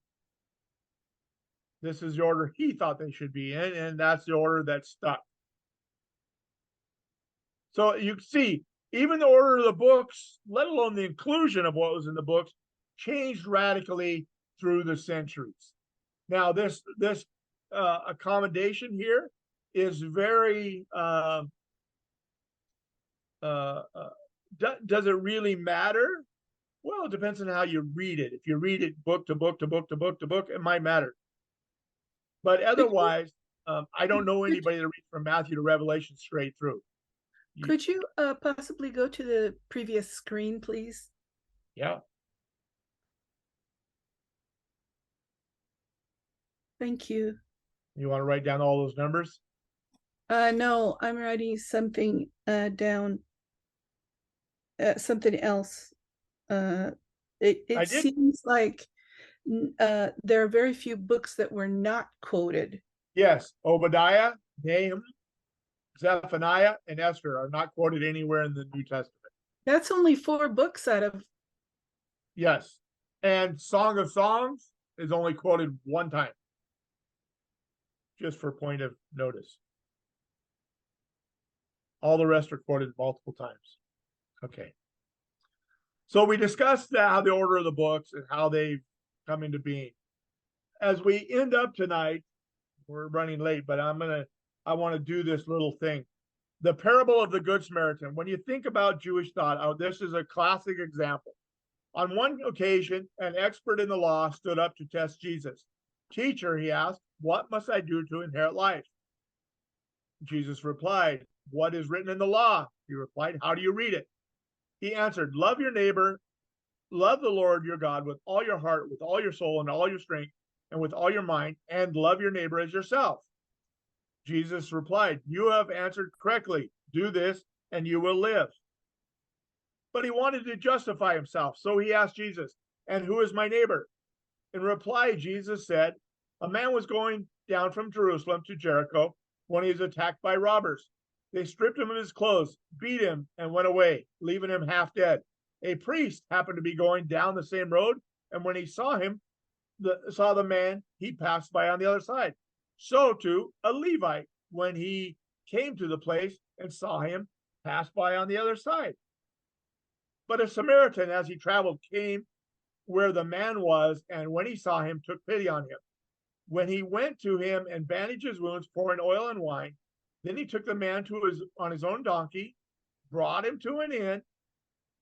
This is the order he thought they should be in, and that's the order that stuck. So you can see, even the order of the books, let alone the inclusion of what was in the books, changed radically through the centuries. Now, this accommodation here is very, does it really matter? Well, it depends on how you read it. If you read it book to book to book to book to book, it might matter. But otherwise, I don't know anybody that reads from Matthew to Revelation straight through. Could you possibly go to the previous screen, please? Yeah. Thank you. You want to write down all those numbers? No, I'm writing something down. Something else. It seems like there are very few books that were not quoted. Yes. Obadiah, Nahum, Zephaniah, and Esther are not quoted anywhere in the New Testament. That's only 4 books out of. Yes. And Song of Songs is only quoted one time. Just for point of notice. All the rest are quoted multiple times. Okay. So we discussed how the order of the books and how they've come into being. As we end up tonight, we're running late, but I want to do this little thing. The parable of the Good Samaritan. When you think about Jewish thought, this is a classic example. On one occasion, an expert in the law stood up to test Jesus. Teacher, he asked, what must I do to inherit life? Jesus replied, what is written in the law? He replied, how do you read it? He answered, love your neighbor, love the Lord your God with all your heart, with all your soul, and all your strength, and with all your mind, and love your neighbor as yourself. Jesus replied, you have answered correctly. Do this, and you will live. But he wanted to justify himself, so he asked Jesus, and who is my neighbor? In reply, Jesus said, a man was going down from Jerusalem to Jericho when he was attacked by robbers. They stripped him of his clothes, beat him, and went away, leaving him half dead. A priest happened to be going down the same road, and when he saw the man, he passed by on the other side. So too, a Levite, when he came to the place and saw him, passed by on the other side. But a Samaritan, as he traveled, came where the man was, and when he saw him, took pity on him. When he went to him and bandaged his wounds, pouring oil and wine, then he took the man on his own donkey, brought him to an inn,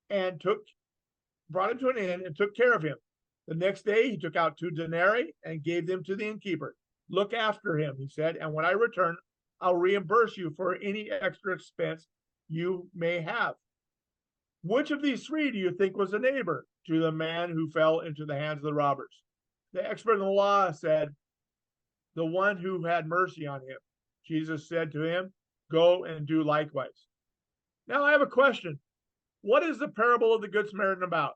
and took care of him. The next day he took out 2 denarii and gave them to the innkeeper. Look after him, he said, and when I return, I'll reimburse you for any extra expense you may have. Which of these 3 do you think was a neighbor to the man who fell into the hands of the robbers? The expert in the law said, the one who had mercy on him. Jesus said to him, go and do likewise. Now I have a question. What is the parable of the Good Samaritan about?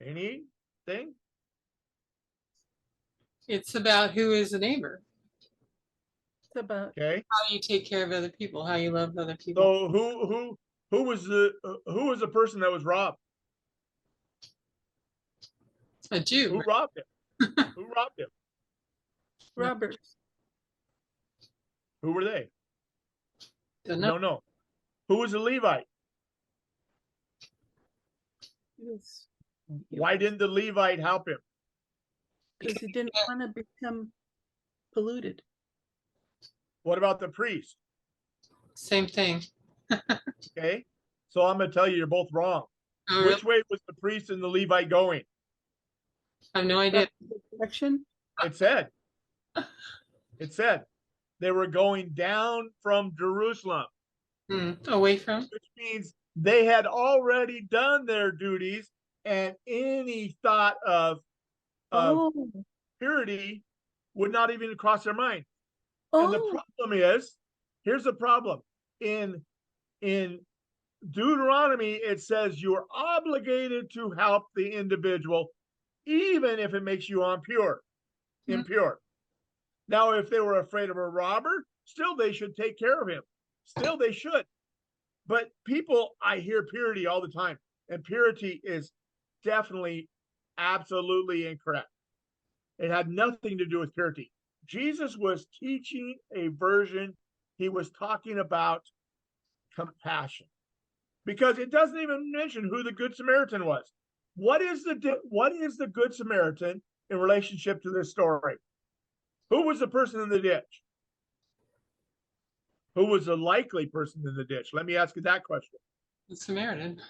Anything? It's about who is a neighbor, It's about. Okay. how you take care of other people, how you love other people. So who was the person that was robbed? A Jew. Who robbed him? Who robbed him? Robbers. Who were they? Don't know. No. Who was a Levite? Yes. Why didn't the Levite help him? Because he didn't want to become polluted. What about the priest? Same thing. Okay. So I'm going to tell you, you're both wrong. Oh, really? Which way was the priest and the Levite going? I have no idea. Direction. It said they were going down from Jerusalem, Away from? which means they had already done their duties, and any thought of purity would not even cross their mind. And the problem is, here's the problem. In Deuteronomy, it says you're obligated to help the individual, even if it makes you impure. Now, if they were afraid of a robber, still they should take care of him. Still they should. But people, I hear purity all the time, and purity is definitely, absolutely incorrect. It had nothing to do with purity. Jesus was teaching a version, he was talking about compassion. Because it doesn't even mention who the Good Samaritan was. What is the Good Samaritan in relationship to this story? Who was the person in the ditch? Who was the likely person in the ditch? Let me ask you that question. The Samaritan.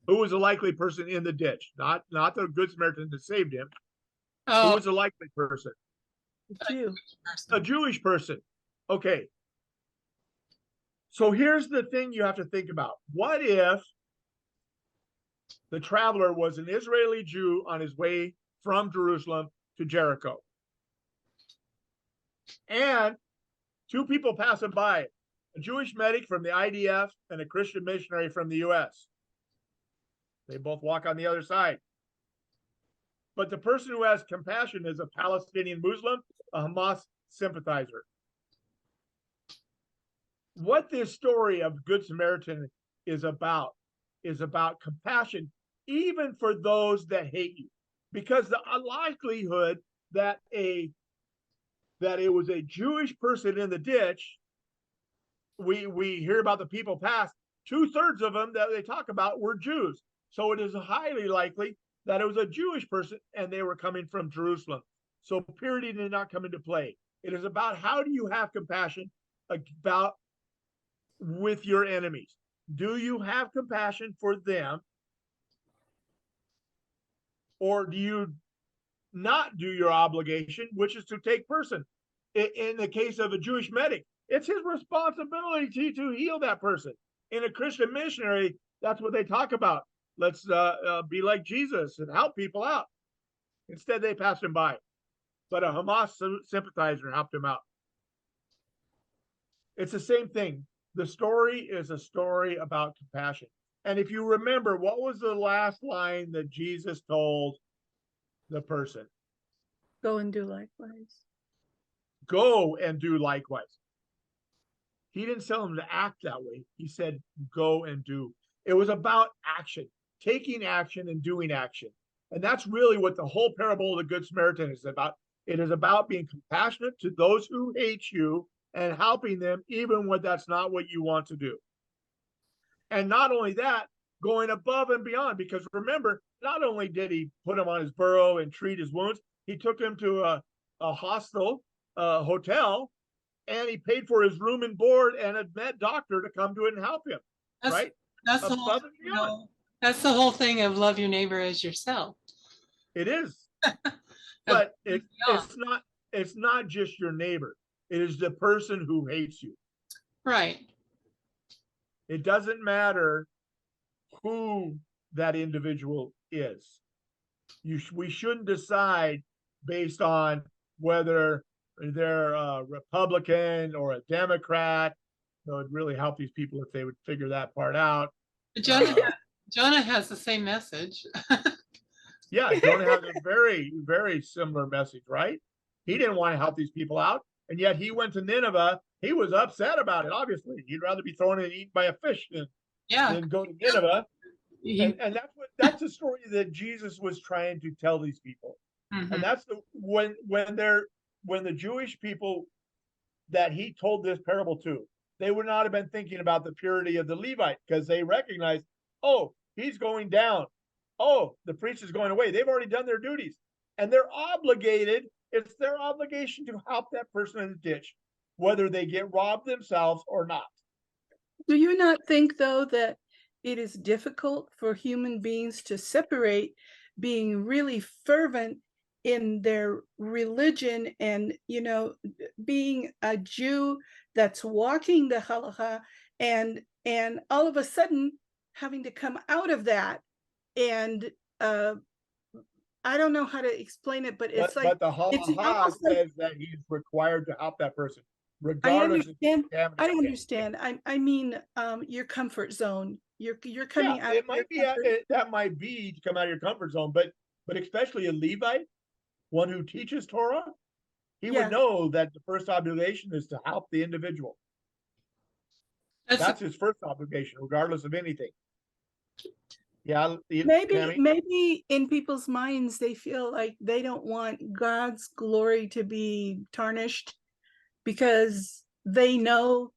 Who was the likely person in the ditch? Not the Good Samaritan that saved him. Who Oh, was the likely person? Jew. A Jewish person. Okay. So here's the thing you have to think about. What if the traveler was an Israeli Jew on his way from Jerusalem to Jericho? And two people passing by, a Jewish medic from the IDF and a Christian missionary from the US. They both walk on the other side. But the person who has compassion is a Palestinian Muslim, a Hamas sympathizer. What this story of Good Samaritan is about compassion, even for those that hate you. Because the likelihood that it was a Jewish person in the ditch, we hear about the people past, 2/3 of them that they talk about were Jews. So it is highly likely that it was a Jewish person and they were coming from Jerusalem. So purity did not come into play. It is about how do you have compassion about with your enemies? Do you have compassion for them? Or do you not do your obligation, which is to take person? In the case of a Jewish medic, it's his responsibility to heal that person. In a Christian missionary, that's what they talk about. Let's be like Jesus and help people out. Instead, they passed him by. But a Hamas sympathizer helped him out. It's the same thing. The story is a story about compassion. And if you remember, what was the last line that Jesus told the person? Go and do likewise. Go and do likewise. He didn't tell him to act that way. He said, go and do. It was about action, taking action and doing action. And that's really what the whole parable of the Good Samaritan is about. It is about being compassionate to those who hate you and helping them even when that's not what you want to do. And not only that, going above and beyond, because remember, not only did he put him on his burro and treat his wounds, he took him to a hostel, hotel, and he paid for his room and board and a med doctor to come to it and help him. Right? That's the whole, that's the whole thing of love your neighbor as yourself. It is. But it's not just your neighbor. It is the person who hates you. Right. It doesn't matter who that individual is. We shouldn't decide based on whether they're a Republican or a Democrat. So it'd really help these people if they would figure that part out. Jonah has the same message. Yeah, Jonah has a very, very similar message, right? He didn't want to help these people out, and yet he went to Nineveh. He was upset about it, obviously. He'd rather be thrown and eaten by a fish than go to Nineveh. And that's the story that Jesus was trying to tell these people. Mm-hmm. And that's when the Jewish people that he told this parable to, they would not have been thinking about the purity of the Levite, because they recognized, oh, he's going down. Oh, the priest is going away. They've already done their duties. And they're obligated. It's their obligation to help that person in the ditch, whether they get robbed themselves or not. Do you not think, though, that it is difficult for human beings to separate being really fervent in their religion and, being a Jew that's walking the halacha and all of a sudden having to come out of that? And I don't know how to explain it, but it's but the halacha says that he's required to help that person. I regardless if understand. it's I contaminated. understand. I mean, your comfort zone. You're coming Yeah, out it of your might be comfort. that might be to come out of your comfort zone, but especially a Levite, one who teaches Torah, he would Yeah, know that the first obligation is to help the individual. That's That's his first obligation, regardless of anything. Yeah, maybe Tammy. maybe in people's minds they feel like they don't want God's glory to be tarnished because they know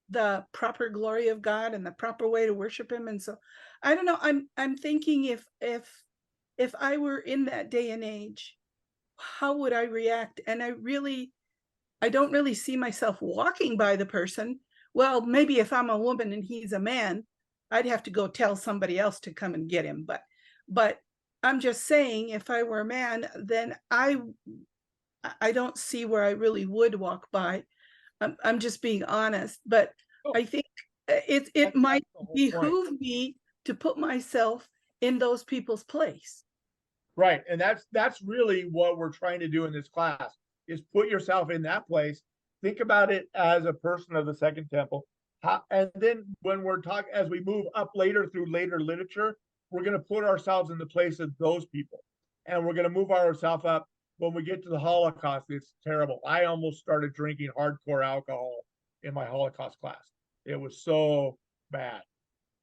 the proper glory of God and the proper way to worship him. And so I don't know, I'm thinking if I were in that day and age, how would I react? And I don't really see myself walking by the person. Well, maybe if I'm a woman and he's a man, I'd have to go tell somebody else to come and get him. But I'm just saying, if I were a man, then I don't see where I really would walk by. I'm just being honest, but Oh, I think it might that's the whole point. behoove me to put myself in those people's place. Right. And that's really what we're trying to do in this class is put yourself in that place. Think about it as a person of the Second Temple. And then when we're talking, as we move up later through later literature, we're going to put ourselves in the place of those people. And we're going to move ourselves up. When we get to the Holocaust, it's terrible. I almost started drinking hardcore alcohol in my Holocaust class. It was so bad,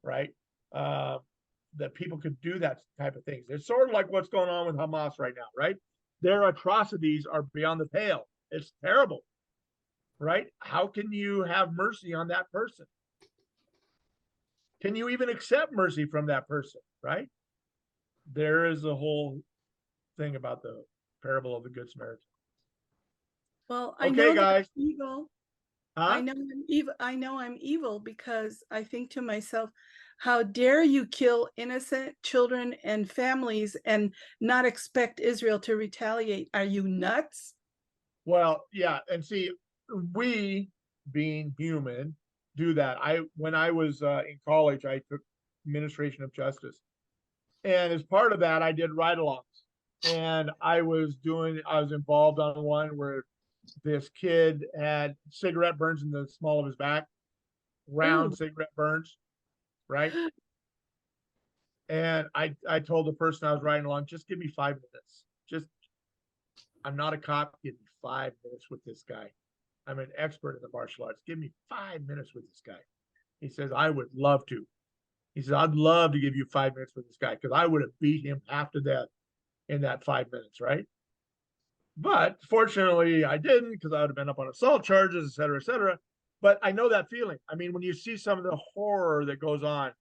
right? That people could do that type of things. It's sort of like what's going on with Hamas right now, right? Their atrocities are beyond the pale. It's terrible, right? How can you have mercy on that person? Can you even accept mercy from that person, right? There is a whole thing about the parable of the Good Samaritan. Well, I Okay, know that guys. I'm evil. Huh? I know I'm evil. I know I'm evil because I think to myself, how dare you kill innocent children and families and not expect Israel to retaliate? Are you nuts? Well, yeah, and see, we being human do that. When I was in college, I took administration of justice, and as part of that, I did ride-alongs, and I was involved on one where this kid had cigarette burns in the small of his back, round Ooh. cigarette burns, right? And I told the person I was riding along, just give me 5 minutes. I'm not a cop. Give me 5 minutes with this guy. I'm an expert in the martial arts. Give me 5 minutes with this guy. He says, I would love to. He says, I'd love to give you 5 minutes with this guy because I would have beat him half to death in that 5 minutes, right? But fortunately, I didn't because I would have been up on assault charges, et cetera, et cetera. But I know that feeling. I mean, when you see some of the horror that goes on,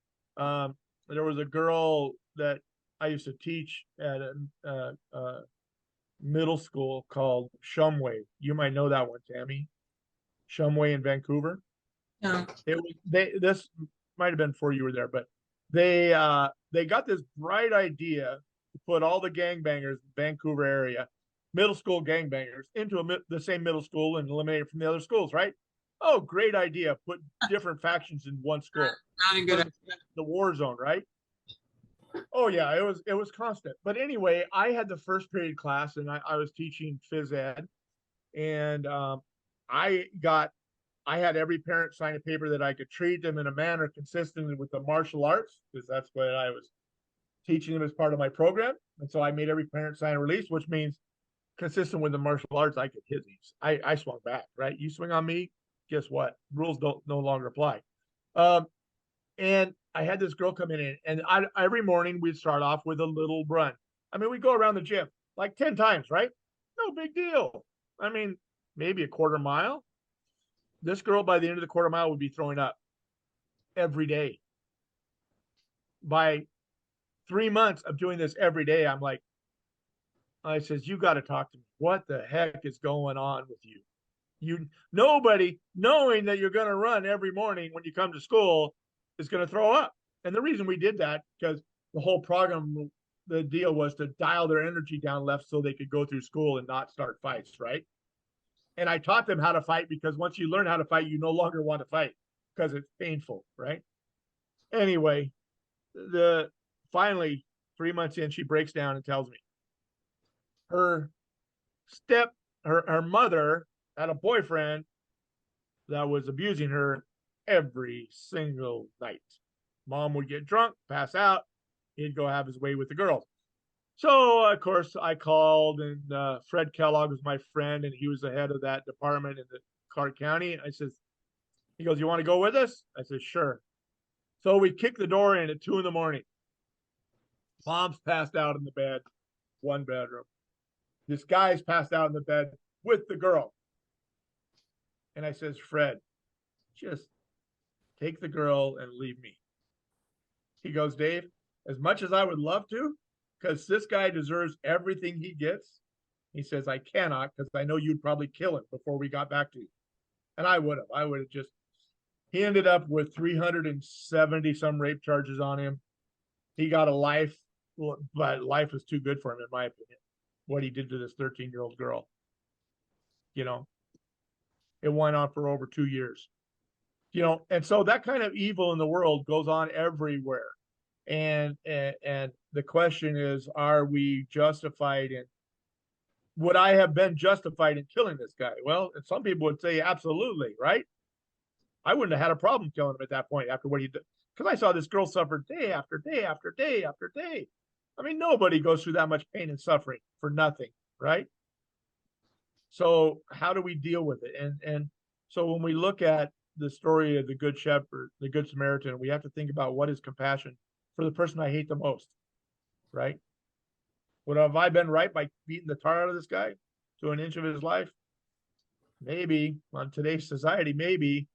there was a girl that I used to teach at a middle school called Shumway. You might know that one, Tammy. Shumway in Vancouver. no. This might have been before you were there, but they got this bright idea to put all the gangbangers in the Vancouver area, middle school gangbangers, into the same middle school and eliminate it from the other schools, right? Oh, great idea. Put different factions in one school. Not a good idea. The war zone, right? Oh yeah, it was constant. But anyway, I had the first period class and I was teaching phys ed, and I had every parent sign a paper that I could treat them in a manner consistent with the martial arts, because that's what I was teaching them as part of my program. And so I made every parent sign a release, which means consistent with the martial arts, I could hit these. I swung back, right? You swing on me, guess what? Rules don't no longer apply. And I had this girl come in, and every morning we'd start off with a little run. I mean, we'd go around the gym like 10 times, right? No big deal. I mean, maybe a quarter mile. This girl, by the end of the quarter mile, would be throwing up every day. By 3 months of doing this every day, I says, you got to talk to me. What the heck is going on with you? Nobody knowing that you're going to run every morning when you come to school is going to throw up. And the reason we did that, because the whole program, the deal was to dial their energy down left so they could go through school and not start fights, right? And I taught them how to fight, because once you learn how to fight, you no longer want to fight because it's painful, right? Anyway, finally 3 months in, she breaks down and tells me her mother had a boyfriend that was abusing her every single night. Mom would get drunk, pass out, he'd go have his way with the girls. So, of course, I called, and Fred Kellogg was my friend, and he was the head of that department in the Clark County. I says, he goes, "You want to go with us?" I said, "Sure." So we kicked the door in at 2 a.m. Mom's passed out in the bed, one bedroom. This guy's passed out in the bed with the girl. And I says, "Fred, just take the girl and leave me." He goes, "Dave, as much as I would love to, because this guy deserves everything he gets," he says, "I cannot, because I know you'd probably kill him before we got back to you." And I would have just, he ended up with 370 some rape charges on him. He got a life, but life was too good for him, in my opinion, what he did to this 13-year-old girl. You know, it went on for over 2 years. You know, and so that kind of evil in the world goes on everywhere. And the question is, are we justified in, would I have been justified in killing this guy? Well, some people would say absolutely, right? I wouldn't have had a problem killing him at that point after what he did, because I saw this girl suffer day after day after day after day. I mean, nobody goes through that much pain and suffering for nothing, right? So how do we deal with it? And so when we look at the story of the Good Shepherd, the Good Samaritan, we have to think about what is compassion for the person I hate the most, right? What have I been right by beating the tar out of this guy to an inch of his life? Maybe on today's society, maybe,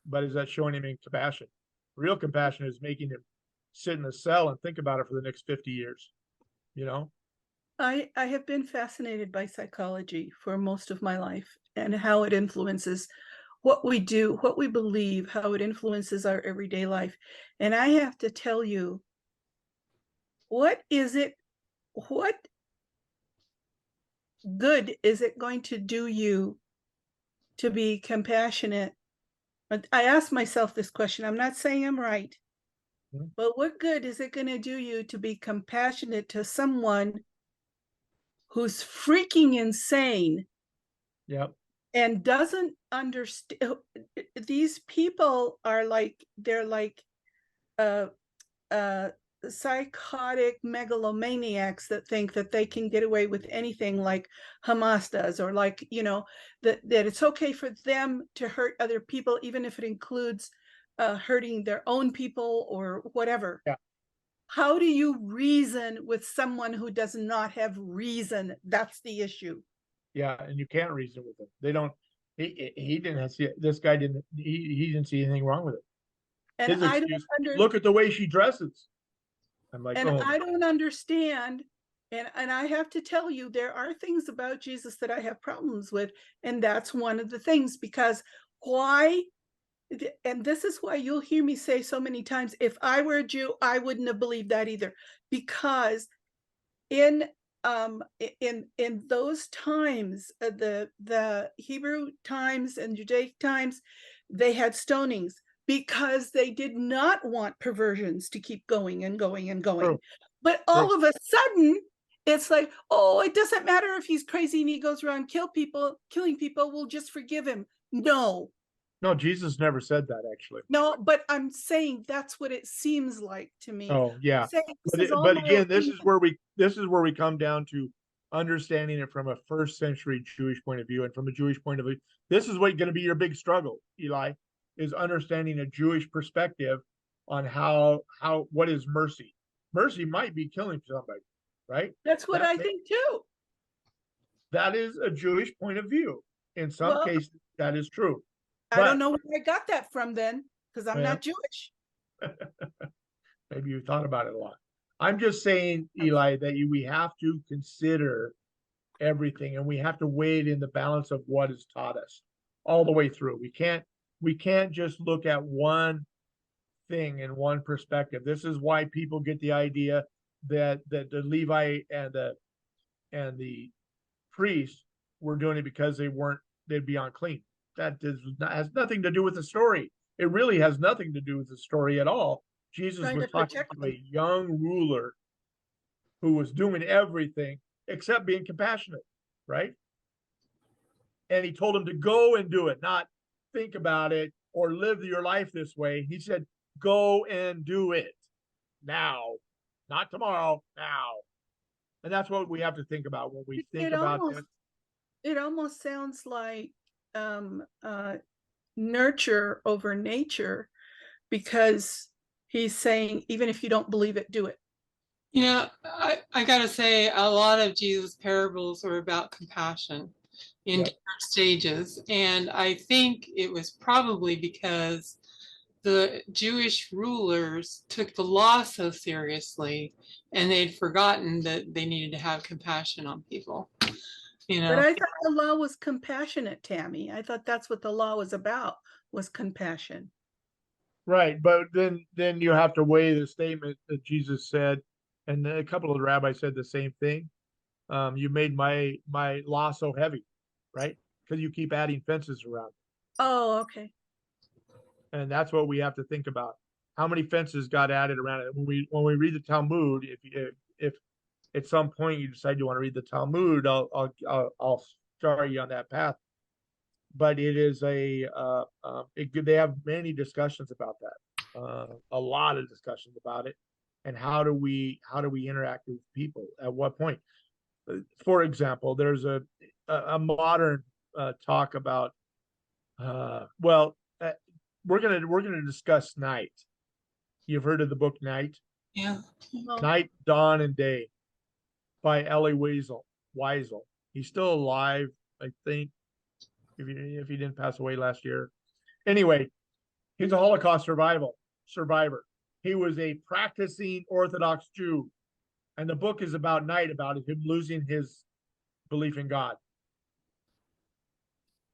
but is that showing him any compassion? Real compassion is making him sit in a cell and think about it for the next 50 years, you know? I have been fascinated by psychology for most of my life and how it influences what we do, what we believe, how it influences our everyday life. And I have to tell you, what good is it going to do you to be compassionate? I ask myself this question. I'm not saying I'm right, but what good is it going to do you to be compassionate to someone who's freaking insane? Yep. And doesn't understand. These people are like, they're like psychotic megalomaniacs that think that they can get away with anything, like Hamas does, or like, you know, that it's okay for them to hurt other people, even if it includes hurting their own people or whatever. Yeah. How do you reason with someone who does not have reason? That's the issue. Yeah, and you can't reason with him. They don't. He didn't see it. This guy didn't. He didn't see anything wrong with it. And His I don't excuse: look at the way she dresses. I'm like, and oh, I don't understand. And I have to tell you, there are things about Jesus that I have problems with, and that's one of the things. Because why? And this is why you'll hear me say so many times, if I were a Jew, I wouldn't have believed that either. Because in those times, the Hebrew times and Judaic times, they had stonings because they did not want perversions to keep going and going and going. True. But all of a sudden, it's like, oh, it doesn't matter if he's crazy and he goes around killing people, we'll just forgive him. No, Jesus never said that, actually. No, but I'm saying that's what it seems like to me. Oh, yeah. But again, this is where we come down to understanding it from a first century Jewish point of view, and from a Jewish point of view. This is what's going to be your big struggle, Eli, is understanding a Jewish perspective on what is mercy. Mercy might be killing somebody, right? That's what I think too. That is a Jewish point of view. In some cases, that is true. I don't know where I got that from then, because I'm not Jewish. Maybe you thought about it a lot. I'm just saying, Eli, that we have to consider everything, and we have to weigh it in the balance of what is taught us all the way through. We can't just look at one thing in one perspective. This is why people get the idea that the Levite and the priest were doing it because they'd be unclean. That has nothing to do with the story. It really has nothing to do with the story at all. Jesus was talking to a young ruler who was doing everything except being compassionate, right? And he told him to go and do it, not think about it or live your life this way. He said, go and do it now, not tomorrow, now. And that's what we have to think about when we think about this. It almost sounds like nurture over nature, because he's saying, even if you don't believe it, do it. You know, I gotta say, a lot of Jesus' parables were about compassion in Yep. different stages. And I think it was probably because the Jewish rulers took the law so seriously and they'd forgotten that they needed to have compassion on people. You But know, I thought the law was compassionate, Tammy. I thought that's what the law was about, was compassion. Right, but then you have to weigh the statement that Jesus said, and a couple of the rabbis said the same thing. You made my law so heavy, right? Because you keep adding fences around, Oh, okay. and that's what we have to think about. How many fences got added around it? When we read the Talmud, if at some point you decide you want to read the Talmud, I'll start you on that path. But it is they have many discussions about that, a lot of discussions about it, and how do we interact with people at what point. For example, there's a modern talk about we're gonna discuss night. You've heard of the book Night? yeah. Oh, Night, Dawn, and Day by Elie Wiesel. He's still alive, I think, if he didn't pass away last year. Anyway, he's a Holocaust survivor. He was a practicing Orthodox Jew. And the book is about night, about him losing his belief in God.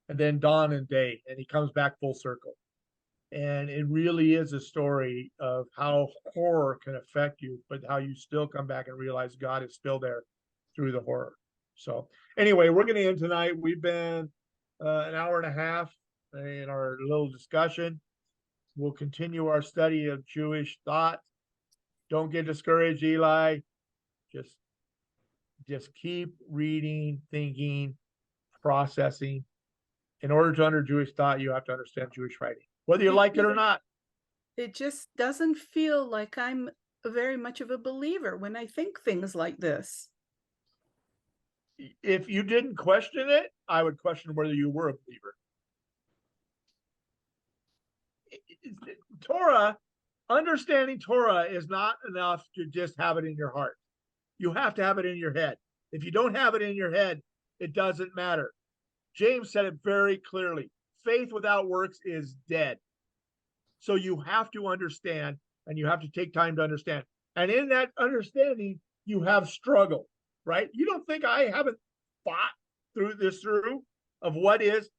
And then dawn and day, and he comes back full circle. And it really is a story of how horror can affect you, but how you still come back and realize God is still there through the horror. So anyway, we're going to end tonight. We've been an hour and a half in our little discussion. We'll continue our study of Jewish thought. Don't get discouraged, Eli. Just keep reading, thinking, processing. In order to understand Jewish thought, you have to understand Jewish writing, whether you like it or not. it just doesn't feel like I'm very much of a believer when I think things like this. If you didn't question it, I would question whether you were a believer. Torah, understanding Torah is not enough to just have it in your heart. You have to have it in your head. If you don't have it in your head, it doesn't matter. James said it very clearly. Faith without works is dead. So you have to understand, and you have to take time to understand. And in that understanding, you have struggle, right? You don't think I haven't thought through of what is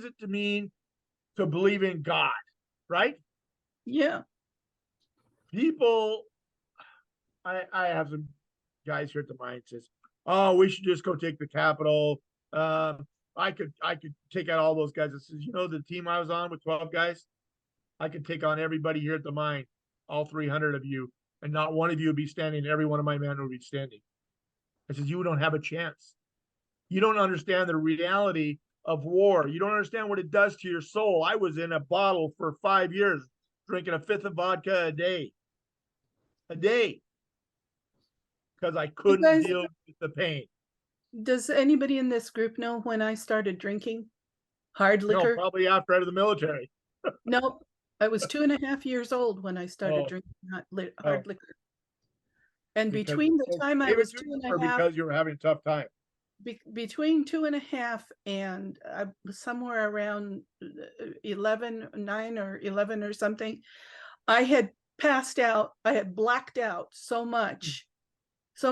it to mean to believe in God, right? Yeah. People, I have some guys here at the mine says, oh, we should just go take the Capitol. I could take out all those guys. It says, the team I was on with 12 guys, I could take on everybody here at the mine, all 300 of you, and not one of you would be standing. Every one of my men would be standing. I says, you don't have a chance. You don't understand the reality of war. You don't understand what it does to your soul. I was in a bottle for 5 years, drinking a fifth of vodka a day, because I couldn't deal with the pain. Does anybody in this group know when I started drinking hard liquor? No, probably out of the military. Nope. I was 2.5 years old when I started drinking hard liquor. And Because between the time I was 2.5, because you were having a tough time. Between 2.5 and somewhere around 9 or 11 or something, I had passed out. I had blacked out so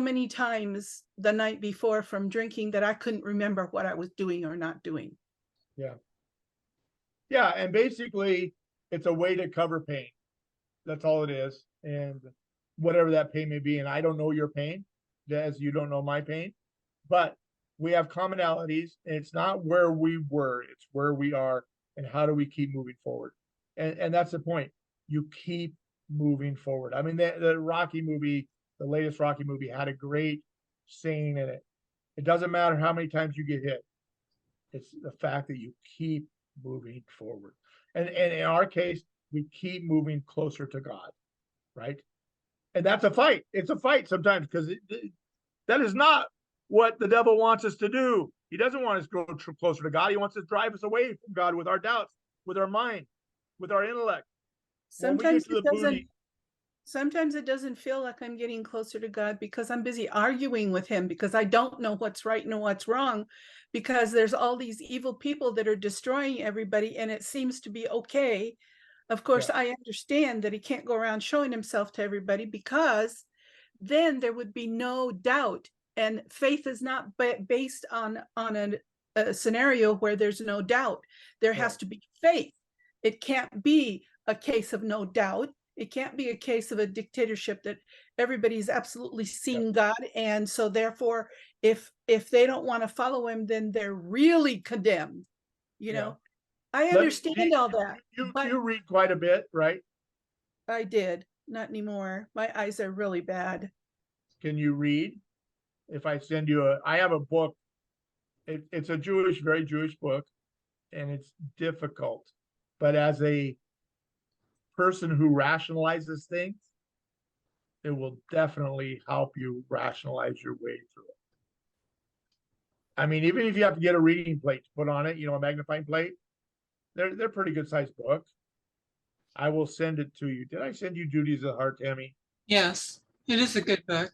many times the night before from drinking that I couldn't remember what I was doing or not doing. Yeah, and basically it's a way to cover pain. That's all it is. And whatever that pain may be, and I don't know your pain, as you don't know my pain, but we have commonalities, and it's not where we were, it's where we are, and how do we keep moving forward. And that's the point. You keep moving forward. I mean, the Rocky movie, the latest Rocky movie, had a great saying in it. It doesn't matter how many times you get hit. It's the fact that you keep moving forward. And in our case, we keep moving closer to God, right? And that's a fight. It's a fight sometimes because that is not what the devil wants us to do. He doesn't want us to go closer to God. He wants to drive us away from God with our doubts, with our mind, with our intellect. When we get Sometimes to the it doesn't. booty, Sometimes it doesn't feel like I'm getting closer to God because I'm busy arguing with him, because I don't know what's right and what's wrong, because there's all these evil people that are destroying everybody, and it seems to be okay. Of course, yeah, I understand that he can't go around showing himself to everybody, because then there would be no doubt, and faith is not based on a scenario where there's no doubt. There has to be faith. It can't be a case of no doubt. It can't be a case of a dictatorship that everybody's absolutely seen God, and so therefore, if they don't want to follow him, then they're really condemned. You yeah. know, I Let me, understand all that, but you read quite a bit, right? I did not anymore. My eyes are really bad. Can you read? If I send you I have a book. It's a very Jewish book, and it's difficult. But as a person who rationalizes things, it will definitely help you rationalize your way through it. I mean, even if you have to get a reading plate to put on it, a magnifying plate, they're pretty good sized books. I will send it to you. Did I send you Duties of the Heart, Tammy? Yes, it is a good book.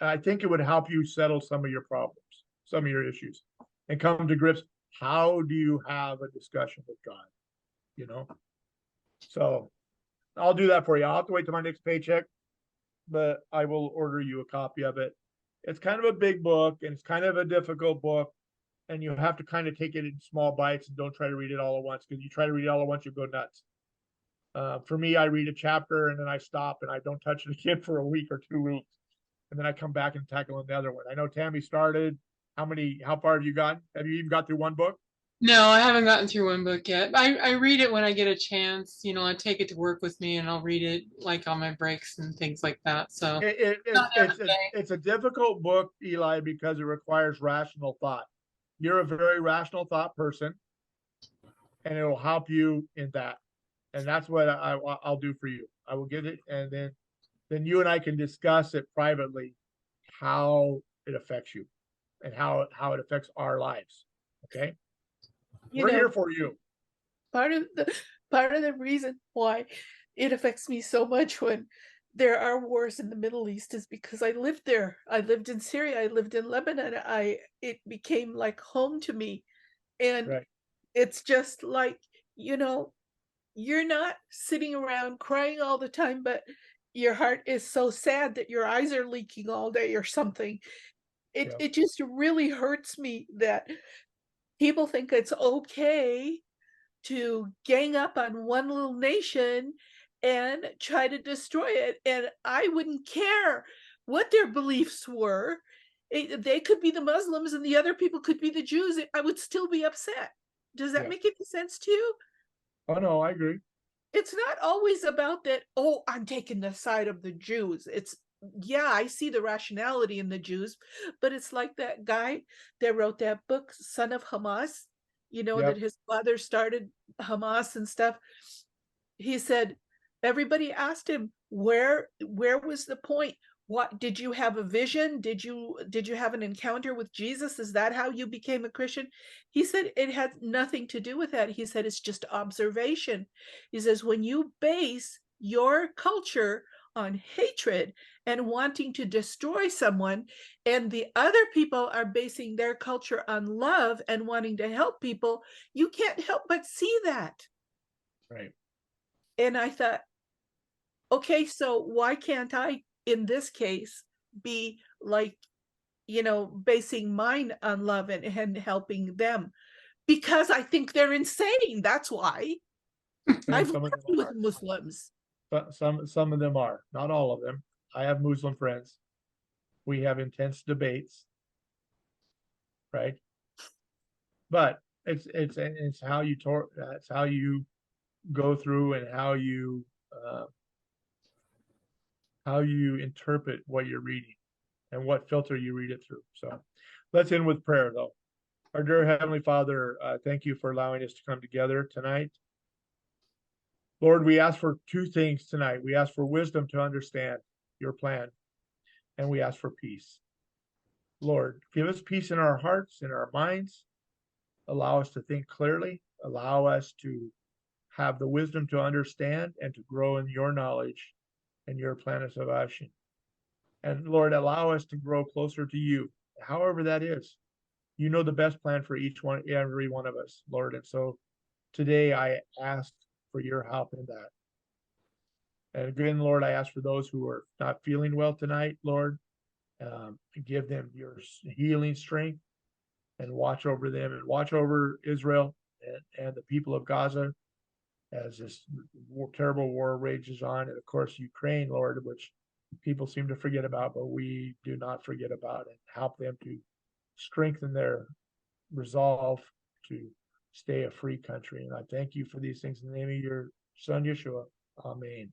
I think it would help you settle some of your problems, some of your issues, and come to grips. How do you have a discussion with God? So I'll do that for you. I'll have to wait till my next paycheck, but I will order you a copy of it. It's kind of a big book, and it's kind of a difficult book, and you have to kind of take it in small bites and don't try to read it all at once, because you try to read it all at once, you go nuts. For me, I read a chapter and then I stop and I don't touch it again for a week or 2 weeks. And then I come back and tackle another one. I know Tammy started. How far have you gotten? Have you even got through one book? No, I haven't gotten through one book yet. I read it when I get a chance. I take it to work with me and I'll read it like on my breaks and things like that. So not every day. It's a difficult book, Eli, because it requires rational thought. You're a very rational thought person, and it will help you in that. And that's what I'll do for you. I will get it, and then you and I can discuss it privately, how it affects you and how it affects our lives. Okay? We're here for you. Part of the reason why it affects me so much when there are wars in the Middle East is because I lived there. I lived in Syria. I lived in Lebanon. It became like home to me. And Right. it's just like, you're not sitting around crying all the time, but your heart is so sad that your eyes are leaking all day or something. It just really hurts me that people think it's okay to gang up on one little nation and try to destroy it. And I wouldn't care what their beliefs were. They could be the Muslims and the other people could be the Jews. I would still be upset. Does that make any sense to you? Oh, no, I agree. It's not always about that, oh, I'm taking the side of the Jews. I see the rationality in the Jews, but it's like that guy that wrote that book, Son of Hamas, that his father started Hamas and stuff. He said, everybody asked him, where was the point? What did you have a vision? Did you have an encounter with Jesus? Is that how you became a Christian? He said it had nothing to do with that. He said it's just observation. He says when you base your culture on hatred and wanting to destroy someone, and the other people are basing their culture on love and wanting to help people, you can't help but see that. Right. And I thought, okay, so why can't I, in this case, be like, basing mine on love and helping them? Because I think they're insane. That's why. I've Some of worked them with are. Muslims. Some of them are. Not all of them. I have Muslim friends. We have intense debates, right? But it's how that's how you go through and how you interpret what you're reading and what filter you read it through. So let's end with prayer, though. Our dear Heavenly Father, thank you for allowing us to come together tonight. Lord, we ask for two things tonight. We ask for wisdom to understand your plan, and we ask for peace. Lord, give us peace in our hearts, in our minds. Allow us to think clearly. Allow us to have the wisdom to understand and to grow in your knowledge and your plan of salvation. And Lord, allow us to grow closer to you, however that is. You know the best plan for each one, every one of us, Lord. And so today I ask for your help in that. And again, Lord, I ask for those who are not feeling well tonight, Lord, give them your healing strength and watch over them and watch over Israel and the people of Gaza as this terrible war rages on. And of course, Ukraine, Lord, which people seem to forget about, but we do not forget about, and help them to strengthen their resolve to stay a free country. And I thank you for these things in the name of your son, Yeshua. Amen.